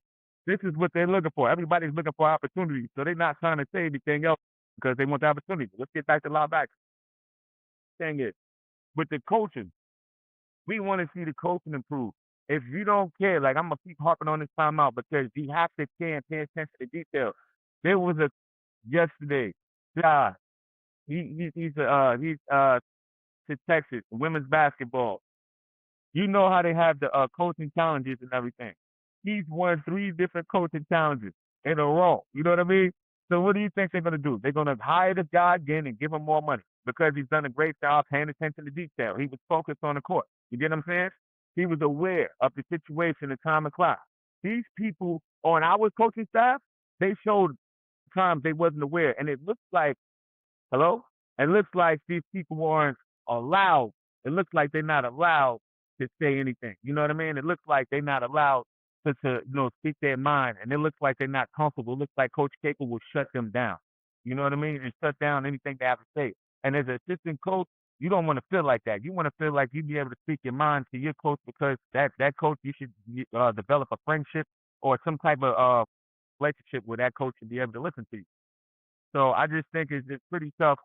This is what they're looking for. Everybody's looking for opportunities, so they're not trying to say anything else because they want the opportunity. Let's get back to linebackers. Thing is, with the coaching, we want to see the coaching improve. If you don't care, like I'm gonna keep harping on this timeout because you have to care and pay attention to detail. There was a yesterday guy. He's to Texas women's basketball. You know how they have the coaching challenges and everything. He's won 3 different coaching challenges in a row. You know what I mean? So what do you think they're going to do? They're going to hire this guy again and give him more money because he's done a great job paying attention to detail. He was focused on the court. You get what I'm saying? He was aware of the situation, the time and class. These people on our coaching staff, they showed times they wasn't aware. And it looks like, hello? It looks like these people weren't allowed. It looks like they're not allowed to say anything. You know what I mean? It looks like they're not allowed to speak their mind, and it looks like they're not comfortable. It looks like Coach Capel will shut them down. You know what I mean? And shut down anything they have to say. And as an assistant coach, you don't want to feel like that. You want to feel like you be able to speak your mind to your coach because that coach, you should develop a friendship or some type of relationship where that coach should be able to listen to you. So I just think it's pretty tough.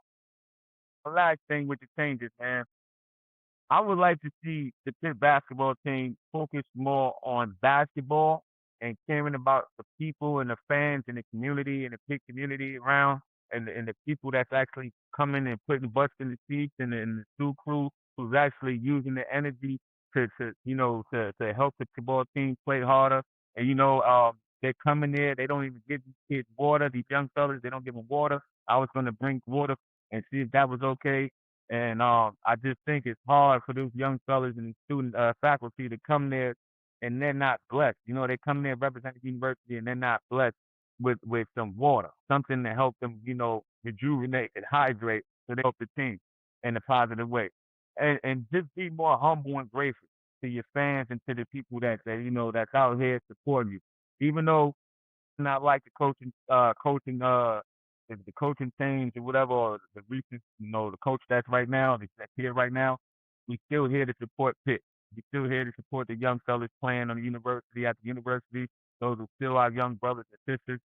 The last thing with the changes, man, I would like to see the Pitt basketball team focus more on basketball and caring about the people and the fans and the community and the Pitt community around and the people that's actually coming and putting butts in the seats and the Stu crew who's actually using the energy to help the football team play harder. And they're coming there, they don't even give these kids water, these young fellas, they don't give them water. I was gonna bring water and see if that was okay. And I just think it's hard for those young fellas and student faculty to come there and they're not blessed. They come there representing the university and they're not blessed with some water, something to help them, rejuvenate and hydrate so they help the team in a positive way. And just be more humble and grateful to your fans and to the people that's out here supporting you. Even though not like the coaching change or whatever, or the recent, the coach that's here right now, we still here to support Pitt. We still here to support the young fellas playing on the university at the university. Those are still our young brothers and sisters.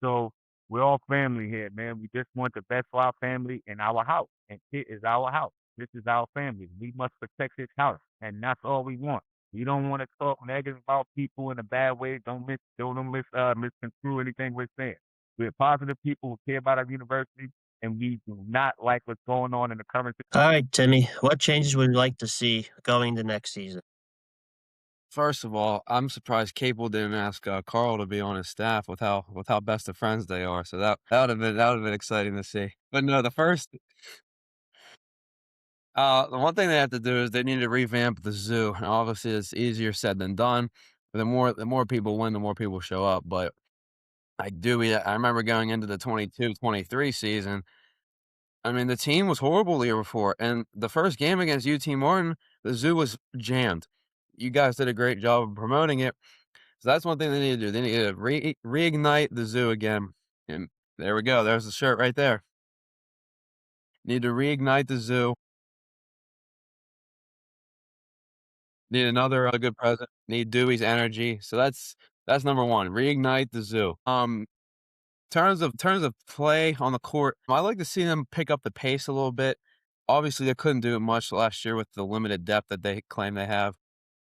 So we're all family here, man. We just want the best for our family and our house. And Pitt is our house. This is our family. We must protect this house, and that's all we want. We don't want to talk negative about people in a bad way. Don't misconstrue anything we're saying. We're positive people who care about our university, and we do not like what's going on in the current. All right, Timmy, what changes would you like to see going to next season? First of all, I'm surprised Capel didn't ask Carl to be on his staff with how best of friends they are. So that would have been exciting to see. But no, the one thing they have to do is they need to revamp the zoo. And obviously, it's easier said than done. The more people win, the more people show up. But I remember going into the 22-23 season, I mean, the team was horrible the year before, and the first game against UT Martin, the zoo was jammed. You guys did a great job of promoting it. So that's one thing they need to do. They need to reignite the zoo again. And there we go. There's the shirt right there. Need to reignite the zoo. Need another good president. Need Dewey's energy. So that's number one. Reignite the zoo. Terms of play on the court, I like to see them pick up the pace a little bit. Obviously, they couldn't do it much last year with the limited depth that they claim they have.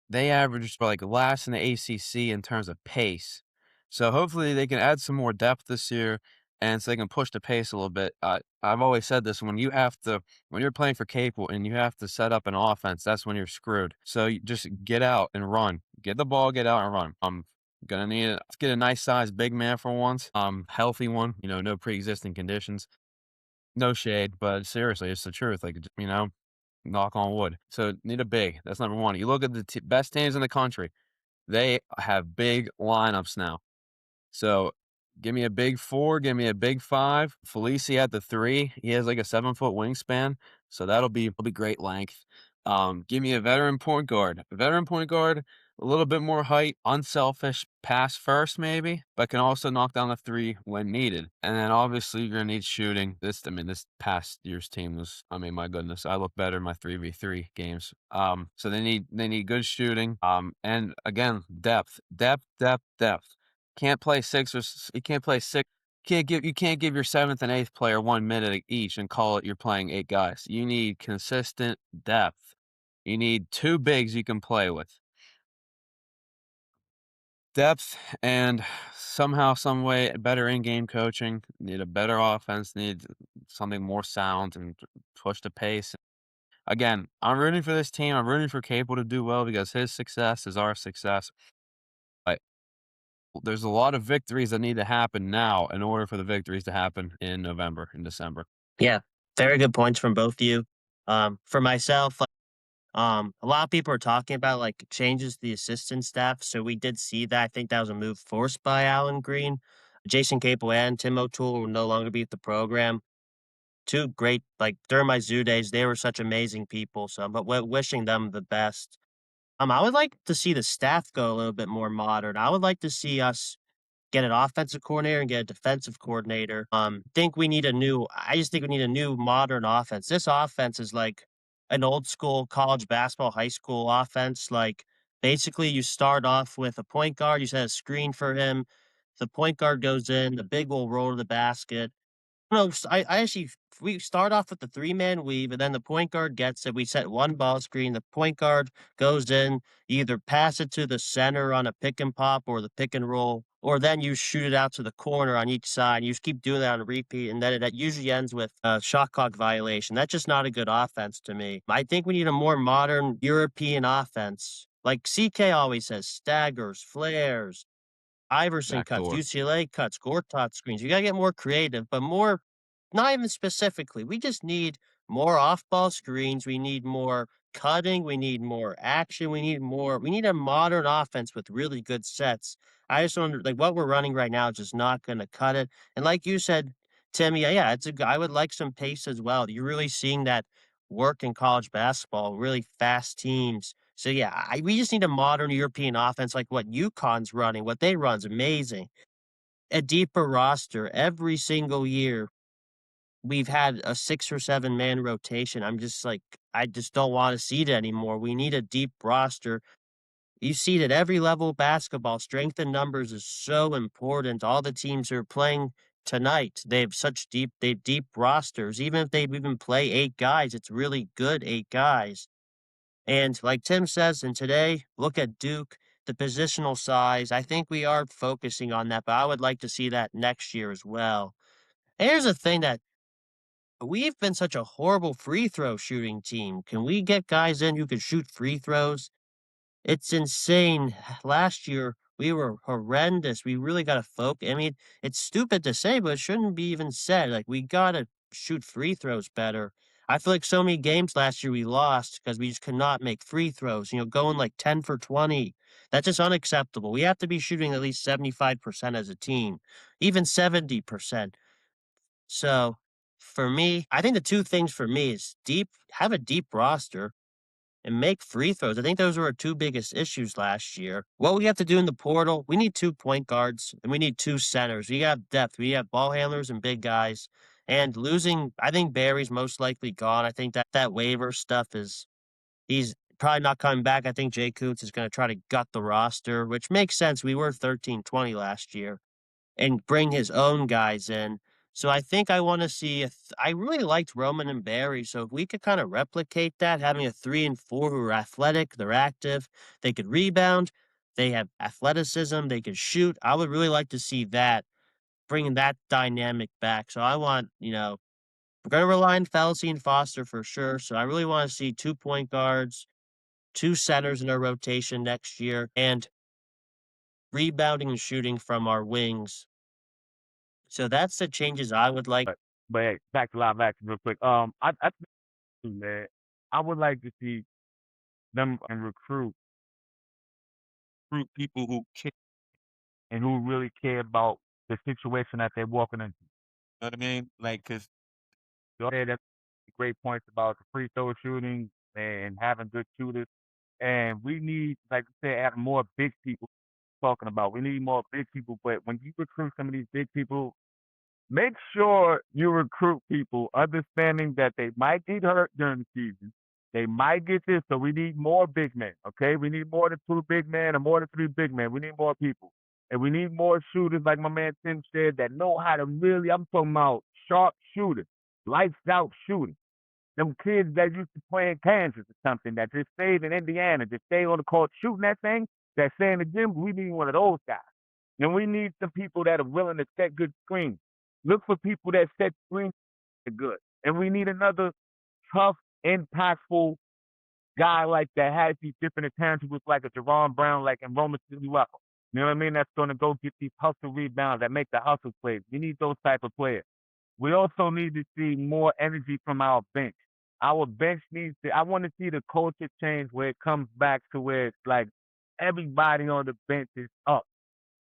They averaged like last in the ACC in terms of pace. So hopefully they can add some more depth this year, and so they can push the pace a little bit. I've always said this: when you're playing for Capel and you have to set up an offense, that's when you're screwed. So you just get out and run, get the ball, get out and run. I'm gonna need to get a nice sized big man for once, healthy one, no pre-existing conditions, no shade, but seriously, it's the truth. Like knock on wood. So need a big. That's number one. You look at the best teams in the country; they have big lineups now. So give me a big 4, give me a big 5. Felici at the 3. He has like a 7-foot wingspan, so that'll be great length. Give me a veteran point guard. A veteran point guard, a little bit more height, unselfish, pass first maybe, but can also knock down the 3 when needed. And then obviously you're gonna need shooting. This past year's team was, my goodness, I look better in my 3v3 games. So they need good shooting. And again, depth. Can't play 6 or you can't play 6. You can't give your 7th and 8th player 1 minute each and call it you're playing 8 guys. You need consistent depth. You need 2 bigs you can play with. Depth and somehow, some way, better in-game coaching. Need a better offense. Need something more sound and push the pace. Again, I'm rooting for this team. I'm rooting for Capel to do well because his success is our success. But there's a lot of victories that need to happen now in order for the victories to happen in November and December. Yeah, very good points from both of you. For myself, a lot of people are talking about like changes to the assistant staff. So we did see that. I think that was a move forced by Alan Green. Jason Capel and Tim O'Toole will no longer be at the program. Two great, like during my zoo days, they were such amazing people. So, but wishing them the best. I would like to see the staff go a little bit more modern. I would like to see us get an offensive coordinator and get a defensive coordinator. I just think we need a new modern offense. This offense is like an old school college basketball, high school offense. Like basically you start off with a point guard, you set a screen for him. The point guard goes in, the big will roll to the basket. No, I actually we start off with the three-man weave, and then the point guard gets it. We set one ball screen. The point guard goes in, you either pass it to the center on a pick and pop or the pick and roll, or then you shoot it out to the corner on each side. You just keep doing that on repeat, and then it usually ends with a shot clock violation. That's just not a good offense to me. I think we need a more modern European offense. Like CK always says, staggers, flares, Iverson cuts, Backdoor. UCLA cuts, Gortat screens. You gotta get more creative, but more not even specifically. We just need more off-ball screens. We need more cutting. We need more action. We need a modern offense with really good sets. I just wonder, like what we're running right now is just not gonna cut it. And like you said, Tim, yeah, I would like some pace as well. You're really seeing that work in college basketball, really fast teams. So yeah, we just need a modern European offense like what UConn's running. What they run's amazing. A deeper roster every single year. We've had a 6 or 7 man rotation. I just don't want to see it anymore. We need a deep roster. You see it at every level of basketball. Strength in numbers is so important. All the teams who are playing tonight, they have deep rosters. Even if they even play 8 guys, it's really good 8 guys. And like Tim says, and today, look at Duke, the positional size. I think we are focusing on that, but I would like to see that next year as well. And here's the thing that we've been such a horrible free throw shooting team. Can we get guys in who can shoot free throws? It's insane. Last year, we were horrendous. We really got to focus. I mean, it's stupid to say, but it shouldn't be even said. Like, we got to shoot free throws better. I feel like so many games last year we lost because we just could not make free throws, going like 10 for 20. That's just unacceptable. We have to be shooting at least 75% as a team, even 70%. So For me, I think the two things for me is have a deep roster and make free throws. I think those were our two biggest issues last year. What we have to do in the portal, we need 2 point guards and we need 2 centers. We have depth. We have ball handlers and big guys. And losing, I think Barry's most likely gone. I think that waiver stuff he's probably not coming back. I think Jay Kuntz is going to try to gut the roster, which makes sense. We were 13-20 last year and bring his own guys in. So I think I want to see I really liked Roman and Barry. So if we could kind of replicate that, having a 3 and 4 who are athletic, they're active, they could rebound, they have athleticism, they can shoot. I would really like to see that, bringing that dynamic back. So I want, we're going to rely on Fallacy and Foster for sure. So I really want to see 2 point guards, 2 centers in our rotation next year, and rebounding and shooting from our wings. So that's the changes I would like. But hey, back to live action real quick. I think, man, I would like to see them and recruit people who care and who really care about the situation that they're walking into. You know what I mean? Like, cause you said that's great points about the free throw shooting and having good shooters. And we need, like I said, have more big people talking about. We need more big people. But when you recruit some of these big people, make sure you recruit people understanding that they might get hurt during the season. They might get this, so we need more big men, okay? We need more than 2 big men or more than 3 big men. We need more people. And we need more shooters, like my man Tim said, that know how to really, I'm talking about sharp shooters, lights out shooters. Them kids that used to play in Kansas or something that just stayed in Indiana, just stay on the court shooting that thing, that stay in the gym, we need one of those guys. And we need some people that are willing to set good screens. Look for people that set screens good. And we need another tough, impactful guy like that has these different intangibles like a Jerron Brown, like in Roma City Welcome. You know what I mean? That's going to go get these hustle rebounds that make the hustle plays. We need those type of players. We also need to see more energy from our bench. Our bench needs to, I want to see the culture change where it comes back to where it's like everybody on the bench is up,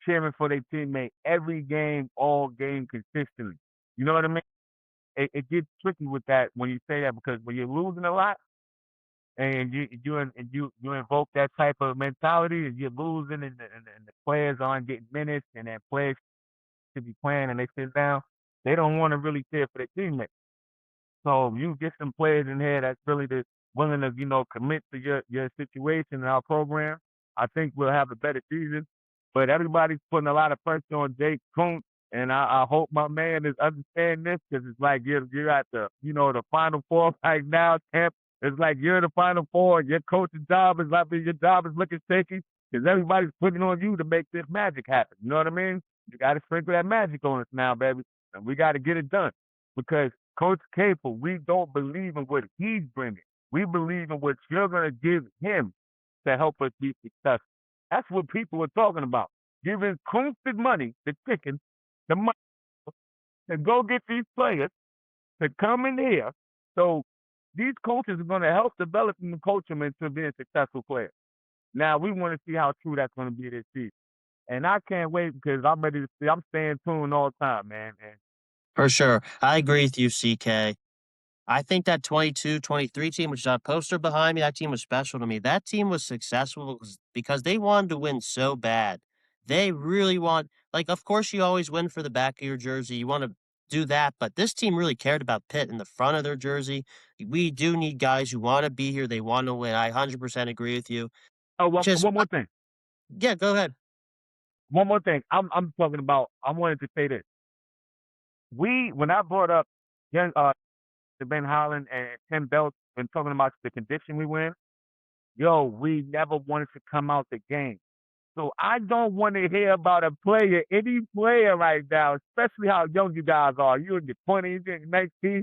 cheering for their teammate every game, all game consistently. You know what I mean? It gets tricky with that when you say that because when you're losing a lot and you invoke that type of mentality and you're losing and the players aren't getting minutes and then players should be playing and they sit down, they don't want to really care for their teammates. So you get some players in here that's really willing to, commit to your situation in our program. I think we'll have a better season. But everybody's putting a lot of pressure on Jake Kuntz, and I hope my man is understanding this because it's like you're at the Final Four right now, Camp. It's like you're in the Final Four. Your coach's job is looking shaky because everybody's putting on you to make this magic happen. You know what I mean? You got to sprinkle that magic on us now, baby, and we got to get it done because Coach Capel, we don't believe in what he's bringing. We believe in what you're going to give him to help us be successful. That's what people are talking about. Giving Kuntz the money, the chicken, the money to go get these players to come in here. So these coaches are going to help develop them and coach them into being successful players. Now we want to see how true that's going to be this season. And I can't wait because I'm ready to see. I'm staying tuned all the time, man. And For sure. I agree with you, CK. I think that 22-23 team, which is a poster behind me, that team was special to me. That team was successful because they wanted to win so bad. They really of course, you always win for the back of your jersey. You want to do that, but this team really cared about Pitt in the front of their jersey. We do need guys who want to be here. They want to win. I 100% agree with you. one more thing. Yeah, go ahead. One more thing. I'm talking about. I wanted to say this. When I brought up young Ben Holland and Tim Belt and talking about the condition we were in, we never wanted to come out the game. So I don't want to hear about any player right now, especially how young you guys are. You're in your 20s, you're in your 19s.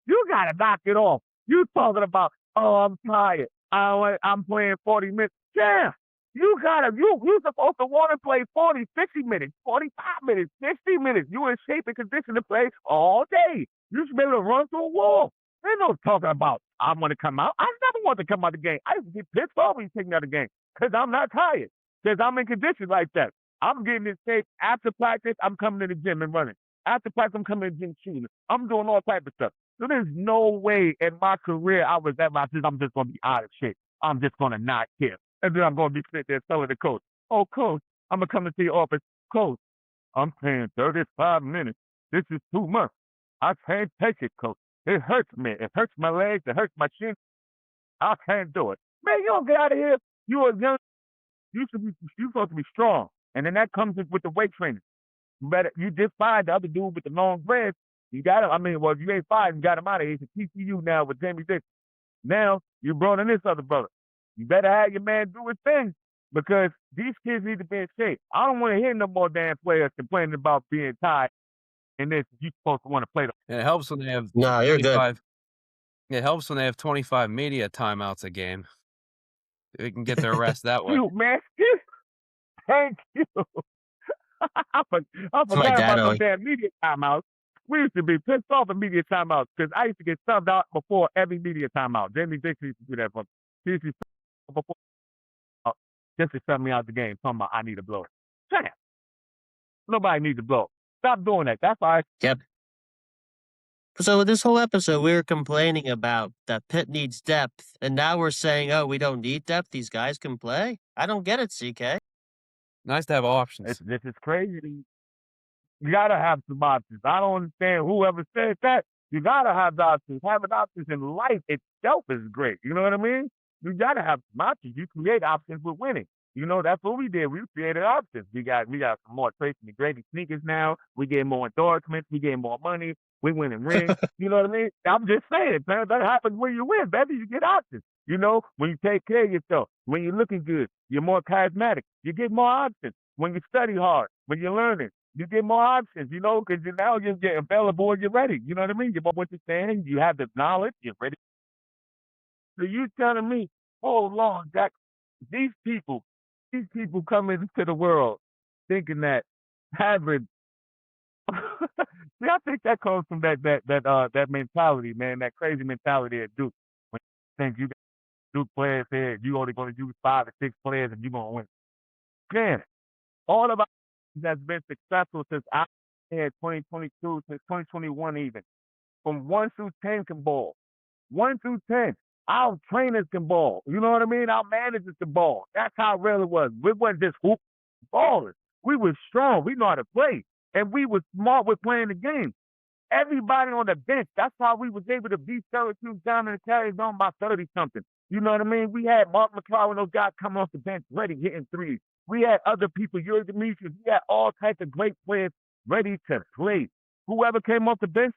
You got to knock it off. You talking about, I'm tired. I'm playing 40 minutes. Yeah. You're supposed to want to play 40, 50 minutes, 45 minutes, 60 minutes. You in shape and condition to play all day. You should be able to run through a wall. Ain't no talking about, I want to come out. I never want to come out of the game. I used to get pissed off when you take me out of the game because I'm not tired, because I'm in condition like that. I'm getting in shape after practice. I'm coming to the gym and running. After practice, I'm coming in shooting. I'm doing all type of stuff. So there's no way in my career I was ever, I said, I'm just going to be out of shape. I'm just going to not care. And then I'm going to be sitting there telling the coach, oh, coach, I'm going to come into your office. Coach, I'm paying 35 minutes. This is too much. I can't take it, coach. It hurts me. It hurts my legs. It hurts my chin. I can't do it. Man, you don't get out of here. You are young. You're supposed to be strong. And then that comes with the weight training. You just fired the other dude with the long dreads. You got him. I mean, well, if you ain't fired, you got him out of here. He's a TCU now with Jamie Dixon. Now you brought in this other brother. You better have your man do his thing because these kids need to be in shape. I don't want to hear no more damn players complaining about being tired. And this, you supposed to want to play them. And it helps when they have No, you're good. 25. It helps when they have 25 media timeouts a game. They can get their rest that way. You man, thank you. I forgot my dad about always. them damn media timeouts. We used to be pissed off at media timeouts because I used to get subbed out before every media timeout. Jamie Dixon used to do that for me. He used to sub before just to sub me out the game, talking about I need a blow. Damn. Nobody needs a blow. Stop doing that. That's why. Yep. So this whole episode, we were complaining about that Pitt needs depth, and now we're saying, oh, we don't need depth. These guys can play. I don't get it, CK. Nice to have options. This is crazy. You gotta have some options. I don't understand whoever said that. You gotta have options. Having options in life itself is great. You know what I mean? You gotta have some options. You create options with winning. You know, that's what we did. We created options. We got some more Tracy McGrady sneakers now. We get more endorsements. We get more money. We win in rings. You know what I mean? I'm just saying, man, that happens when you win, baby. You get options. You know, when you take care of yourself, when you're looking good, you're more charismatic. You get more options. When you study hard, when you're learning, you get more options, you know, because now you're available and you're ready. You know what I mean? You know what you're saying. You have the knowledge. You're ready. So you telling me, oh, Lord, that these people come into the world thinking that having see, I think that comes from that mentality, man, that crazy mentality at Duke. When you think you got Duke players here, you only going to use 5 or 6 players and you're going to win. Man, all of our has been successful since I had 2022, since 2021 even. From 1 through 10 can ball. 1 through 10. Our trainers can ball. You know what I mean? Our managers can ball. That's how real it was. We wasn't just hoop ballers. We were strong. We know how to play. And we were smart with playing the game. Everybody on the bench, that's how we was able to beat Syracuse down in the carry zone by 30-something. You know what I mean? We had Mark McCloud and those guys coming off the bench ready, hitting threes. We had other people, Yuri Demetrius. We had all types of great players ready to play. Whoever came off the bench,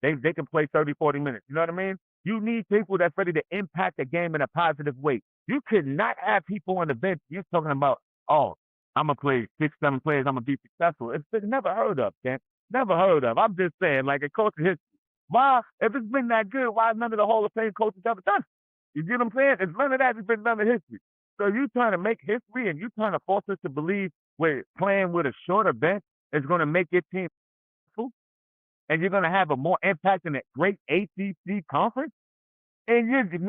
they can play 30, 40 minutes. You know what I mean? You need people that's ready to impact the game in a positive way. You could not have people on the bench. You're talking about, oh, I'm going to play 6, 7 players. I'm going to be successful. It's been never heard of, Ken. Never heard of. I'm just saying, like a coach of history. Why, if it's been that good, why none of the Hall of Fame coaches ever done it? You get what I'm saying? It's none of that has been none of history. So you trying to make history and you trying to force us to believe we're playing with a shorter bench is going to make your team successful, and you're going to have a more impact in that great ACC conference. And you're just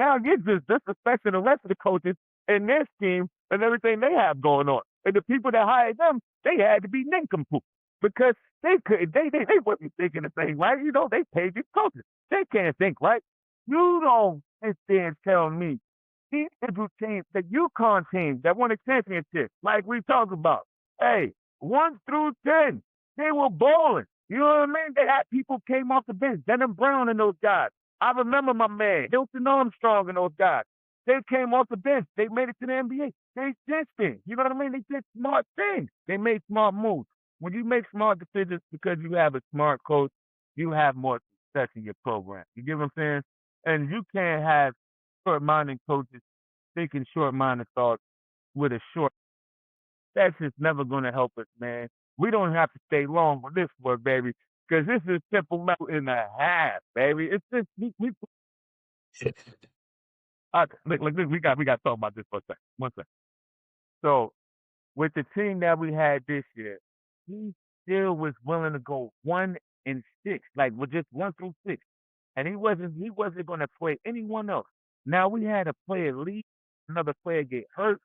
disrespecting the rest of the coaches in their scheme and everything they have going on. And the people that hired them, they had to be nincompoop because they wasn't thinking the thing right. You know, they paid these coaches. They can't think right. You don't sit there and tell me these individual teams, the UConn team that won a championship, like we talked about, hey, 1 through 10, they were balling. You know what I mean? They had people came off the bench, Denham Brown and those guys. I remember my man, Hilton Armstrong and those guys. They came off the bench. They made it to the NBA. They did things. You know what I mean? They did smart things. They made smart moves. When you make smart decisions because you have a smart coach, you have more success in your program. You get what I'm saying? And you can't have short-minded coaches thinking short-minded thoughts with a short. That's just never going to help us, man. We don't have to stay long on this one, baby, because this is simple metal and a half, baby. It's just look, we got to talk about this for a second. 1 second. So with the team that we had this year, he still was willing to go 1 and 6, like with just 1 through 6. And he wasn't going to play anyone else. Now we had a player leave, another player get hurt,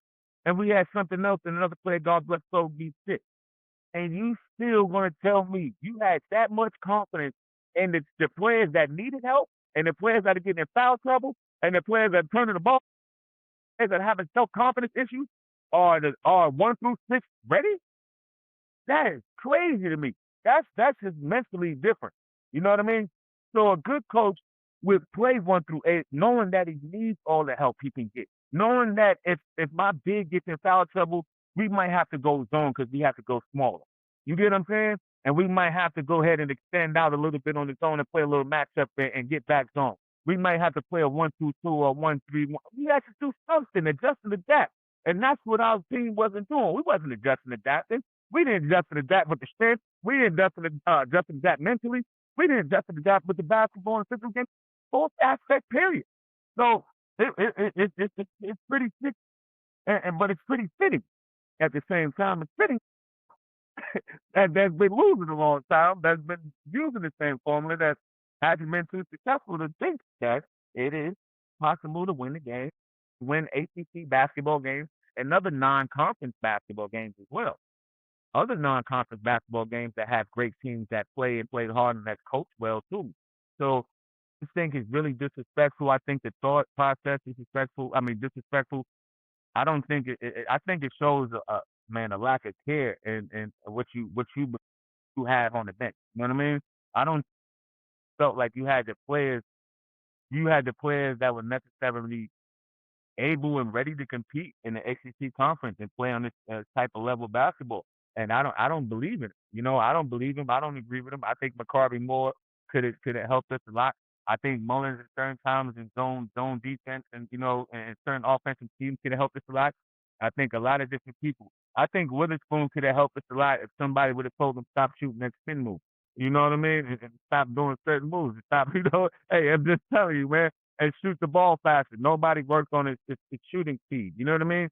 and we had something else, and another player, God bless soul, be sick. and you still gonna tell me you had that much confidence in the players that needed help, and the players that are getting in foul trouble, and the players that are turning the ball, players that are having self-confidence issues, are 1 through 6 ready? That is crazy to me. That's just mentally different. You know what I mean? So a good coach would play 1 through 8, knowing that he needs all the help he can get. Knowing that if my big gets in foul trouble, we might have to go zone because we have to go smaller. You get what I'm saying? And we might have to go ahead and extend out a little bit on the zone and play a little matchup and get back zone. We might have to play a 1-2-2 or 1-3-1. We have to do something, adjust and adapt. And that's what our team wasn't doing. We wasn't adjusting and adapting. We didn't adjust and adapt with the strength. We didn't adjust and adapt mentally. We didn't adjust and adapt with the basketball and physical game. Both aspect, period. So it's pretty sick, but it's pretty fitting at the same time. It's fitting that that's been losing a long time, that's been using the same formula, that hasn't been too successful, to think that it is possible to win the game, win ACC basketball games, and other non-conference basketball games as well. Other non-conference basketball games that have great teams that play and play hard and that's coached well too. So this thing is really disrespectful. I think the thought process is disrespectful. Disrespectful. I don't think I think it shows a lack of care and what you have on the bench. You know what I mean? I don't felt like you had the players that were necessarily able and ready to compete in the ACC conference and play on this type of level of basketball. And I don't believe in it. I don't believe him. I don't agree with him. I think McCarvey Moore could have helped us a lot. I think Mullins at certain times in zone defense and certain offensive teams could have helped us a lot. I think a lot of different people. I think Witherspoon could have helped us a lot if somebody would have told him stop shooting that spin move. You know what I mean? And stop doing certain moves. And stop, hey, I'm just telling you, man, and shoot the ball faster. Nobody worked on his shooting speed. You know what I mean?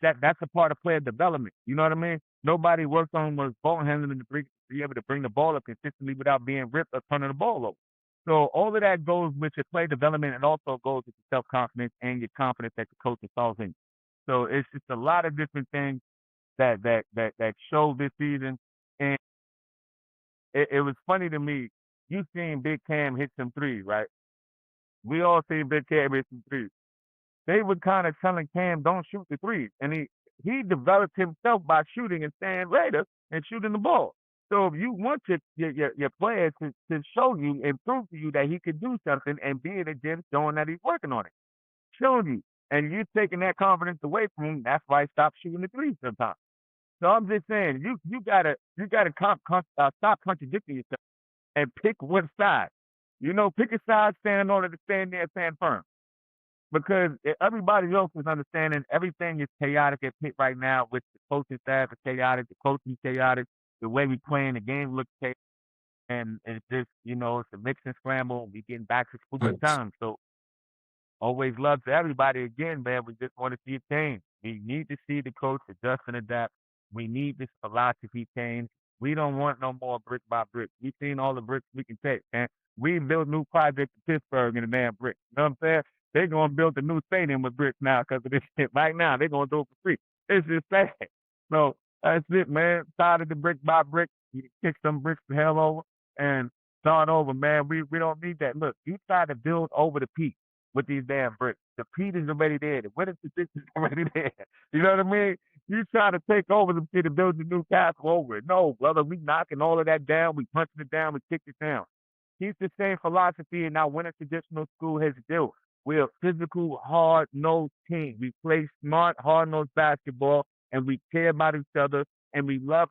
That's a part of player development. You know what I mean? Nobody worked on was ball handling to be able to bring the ball up consistently without being ripped or turning the ball over. So all of that goes with your play development and also goes with your self-confidence and your confidence that the coach installs in you. So it's just a lot of different things that show this season. And it was funny to me. You seen Big Cam hit some threes, right? We all seen Big Cam hit some threes. They were kind of telling Cam, don't shoot the threes. And he developed himself by shooting and staying later and shooting the ball. So if you want your players to show you and prove to you that he could do something and be in the gym showing that he's working on it, showing you, and you're taking that confidence away from him, that's why he stops shooting the threes sometimes. So I'm just saying, you gotta stop contradicting yourself and pick one side. Pick a side, stand in order to stand there, stand firm. Because everybody else is understanding everything is chaotic at Pitt right now with the coaching staff is chaotic, the coaching is chaotic, the way we playing the game looks chaotic, and it's just, it's a mix and scramble. We getting back to spooky times. So always love to everybody again, man. We just want to see a change. We need to see the coach adjust and adapt. We need this philosophy change. We don't want no more brick by brick. We've seen all the bricks we can take, man. We built new projects in Pittsburgh in the damn brick. You know what I'm saying? They're going to build a new stadium with bricks now because of this shit. Right now, they're going to do it for free. It's just sad. So that's it, man. Tired of the brick by brick. You kick some bricks the hell over and start over, man. We don't need that. Look, you try to build over the peak with these damn bricks. The peat is already there. The winter position is already there. You know what I mean? You try to take over the shit and build a new castle over it. No, brother, we knocking all of that down. We punching it down. We kick it down. Keep the same philosophy in our winter traditional school has built. We're a physical, hard-nosed team. We play smart, hard-nosed basketball, and we care about each other, and we love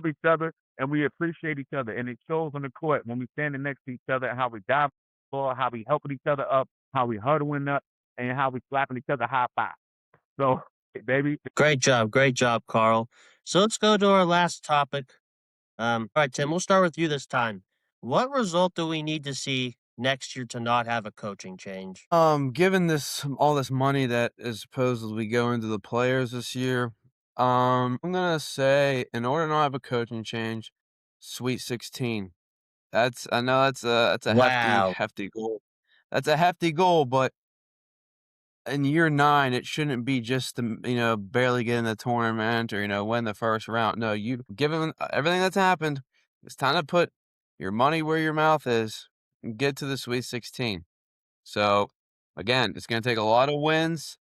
each other, and we appreciate each other. And it shows on the court when we standing next to each other and how we dive ball, how we helping each other up, how we huddling up, and how we slapping each other high five. So, baby. Great job, Carl. So let's go to our last topic. All right, Tim, we'll start with you this time. What result do we need to see next year to not have a coaching change? Given all this money that is supposedly going to the players this year, I'm gonna say in order to not have a coaching change, Sweet 16. I know that's a Wow. hefty goal. That's a hefty goal, but in year 9, it shouldn't be just to, barely get in the tournament or, win the first round. No, given everything that's happened, it's time to put your money where your mouth is and get to the Sweet 16. So, again, it's going to take a lot of wins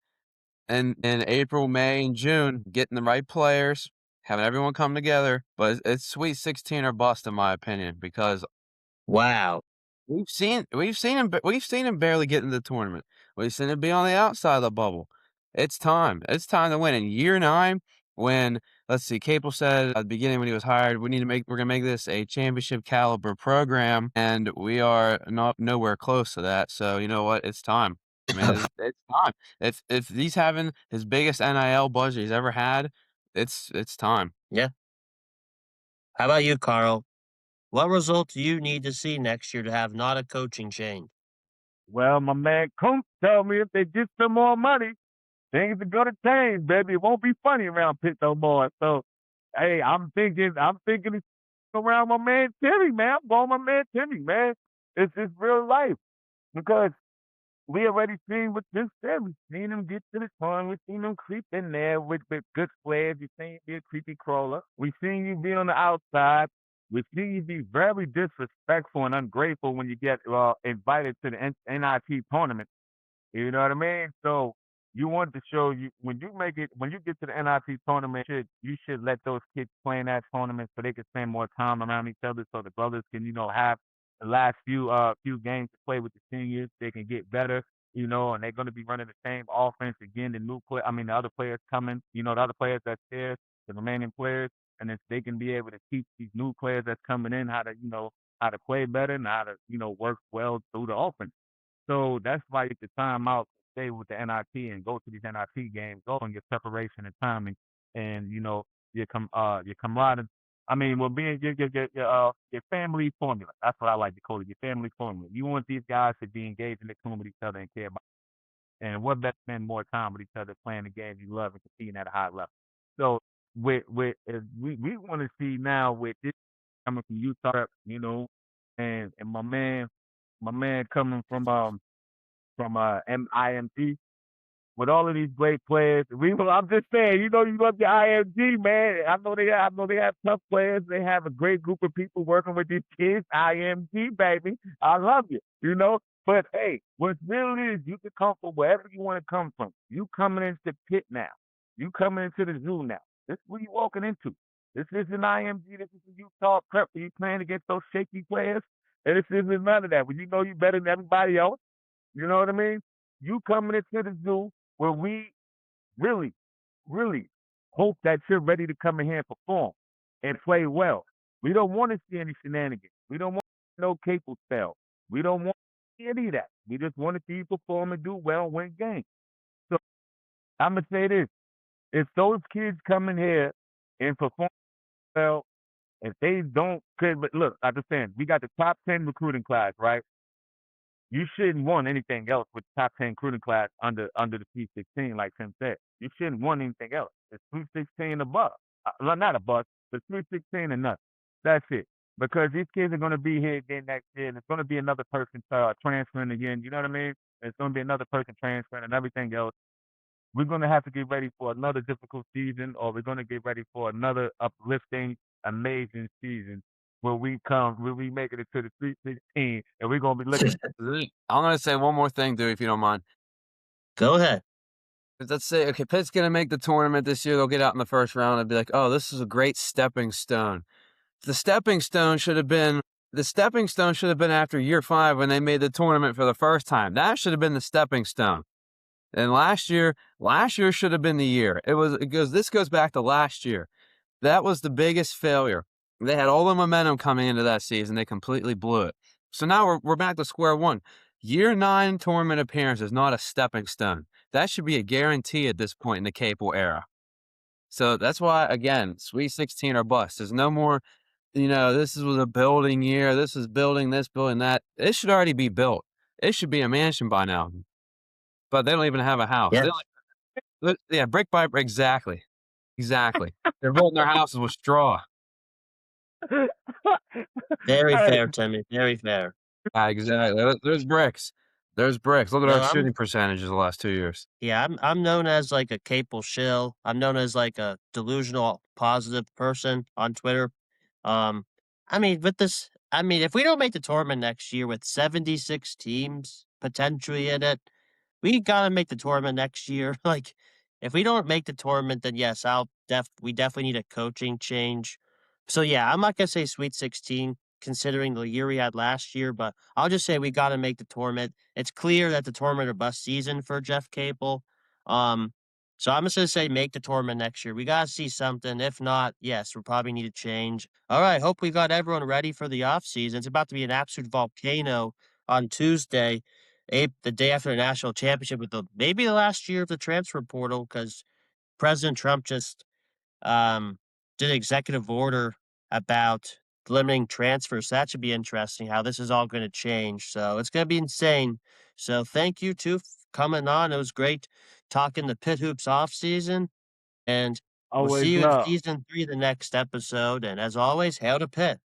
in April, May, and June, getting the right players, having everyone come together. But it's Sweet 16 or bust, in my opinion, because Wow. we've seen him barely get into the tournament. We've seen him be on the outside of the bubble. It's time. It's time to win. In year 9, when let's see, Capel said at the beginning when he was hired, we're gonna make this a championship caliber program, and we are not nowhere close to that. So you know what? It's time. I mean, it's time. If he's having his biggest NIL budget he's ever had, it's time. Yeah. How about you, Carl? What result do you need to see next year to have not a coaching change? Well, my man Kuntz told me if they get some more money, things are gonna change, baby. It won't be funny around Pitt no more. So, hey, I'm thinking it's around my man Timmy, man. I'm going my man Timmy, man. It's just real life because we already seen what this said. We seen him get to the tournament. We seen him creep in there with good players. We seen him be a creepy crawler. We seen you be on the outside. We seen you be very disrespectful and ungrateful when you get invited to the NIT tournament. You know what I mean? So you want to show you when you get to the NIT tournament, you should let those kids play in that tournament so they can spend more time around each other, so the brothers can have the last few games to play with the seniors. They can get better, and they're going to be running the same offense again. The other players coming, the other players that's there, the remaining players, and then they can be able to teach these new players that's coming in how to play better and how to work well through the offense. So that's why you get the time out to stay with the NIT and go to these NIT games, go on your preparation and timing, and your camaraderie. I mean, well, being your family formula. That's what I like to call it, your family formula. You want these guys to be engaged in the tune with each other and care about. And what better spend more time with each other playing the games you love and competing at a high level. So we want to see now with this coming from Utah, and my man coming from IMG with all of these great players. I'm just saying, you love your IMG, man. I know they have tough players. They have a great group of people working with these kids. IMG, baby, I love you. But hey, what's real is you can come from wherever you want to come from. You coming into Pitt now. You coming into the zoo now. This is what you walking into. This isn't IMG. This is Utah prep. You playing against those shaky players, and this isn't none of that. When you know you better than everybody else. You know what I mean? You coming into the zoo where we really, really hope that you're ready to come in here and perform and play well. We don't want to see any shenanigans. We don't want no Capel spell. We don't want any of that. We just want to see you perform and do well and win games. So I'm going to say this. If those kids come in here and perform well, if they don't, but look, I understand. We got the top 10 recruiting class, right? You shouldn't want anything else with top 10 recruiting class under the Sweet 16, like Tim said. You shouldn't want anything else. It's Sweet 16 above. Not above, but Sweet 16 and nothing. That's it. Because these kids are going to be here again next year, and it's going to be another person transferring again. You know what I mean? It's going to be another person transferring and everything else. We're going to have to get ready for another difficult season, or we're going to get ready for another uplifting, amazing season where we make it into the Sweet 16, and we're going to be looking. I'm going to say one more thing, Duey, if you don't mind. Go ahead. Let's say, okay, Pitt's going to make the tournament this year. They'll get out in the first round and be like, oh, this is a great stepping stone. The stepping stone should have been after year 5 when they made the tournament for the first time. That should have been the stepping stone. And last year should have been the year. This goes back to last year. That was the biggest failure. They had all the momentum coming into that season. They completely blew it. So now we're back to square one. Year 9 tournament appearance is not a stepping stone. That should be a guarantee at this point in the Capel era. So that's why, again, Sweet 16 or bust. There's no more, this was a building year. This is building this, building that. It should already be built. It should be a mansion by now. But they don't even have a house. Yes. Brick by brick. Exactly. They're building their houses with straw. Very fair, Timmy. Very fair. Exactly. There's bricks. There's bricks. Look at No, our shooting percentages the last 2 years. yeah, I'm known as like a Capel shill. I'm known as like a delusional positive person on Twitter. Um, I mean, if we don't make the tournament next year with 76 teams potentially in it, we gotta make the tournament next year. Like, if we don't make the tournament, then yes, we definitely need a coaching change. So yeah, I'm not gonna say Sweet 16 considering the year we had last year, but I'll just say we gotta make the tournament. It's clear that the tournament or bust season for Jeff Capel. Um, so I'm just gonna say make the tournament next year. We gotta see something. If not, yes, we probably need a change. All right, hope we got everyone ready for the offseason. It's about to be an absolute volcano on Tuesday, the day after the national championship, with maybe the last year of the transfer portal, because President Trump just did an executive order about limiting transfers. That should be interesting how this is all going to change. So it's going to be insane. So thank you two for coming on. It was great talking the Pit Hoops off season, and we'll Always see you in love. season 3, the next episode. And as always, hail to Pitt.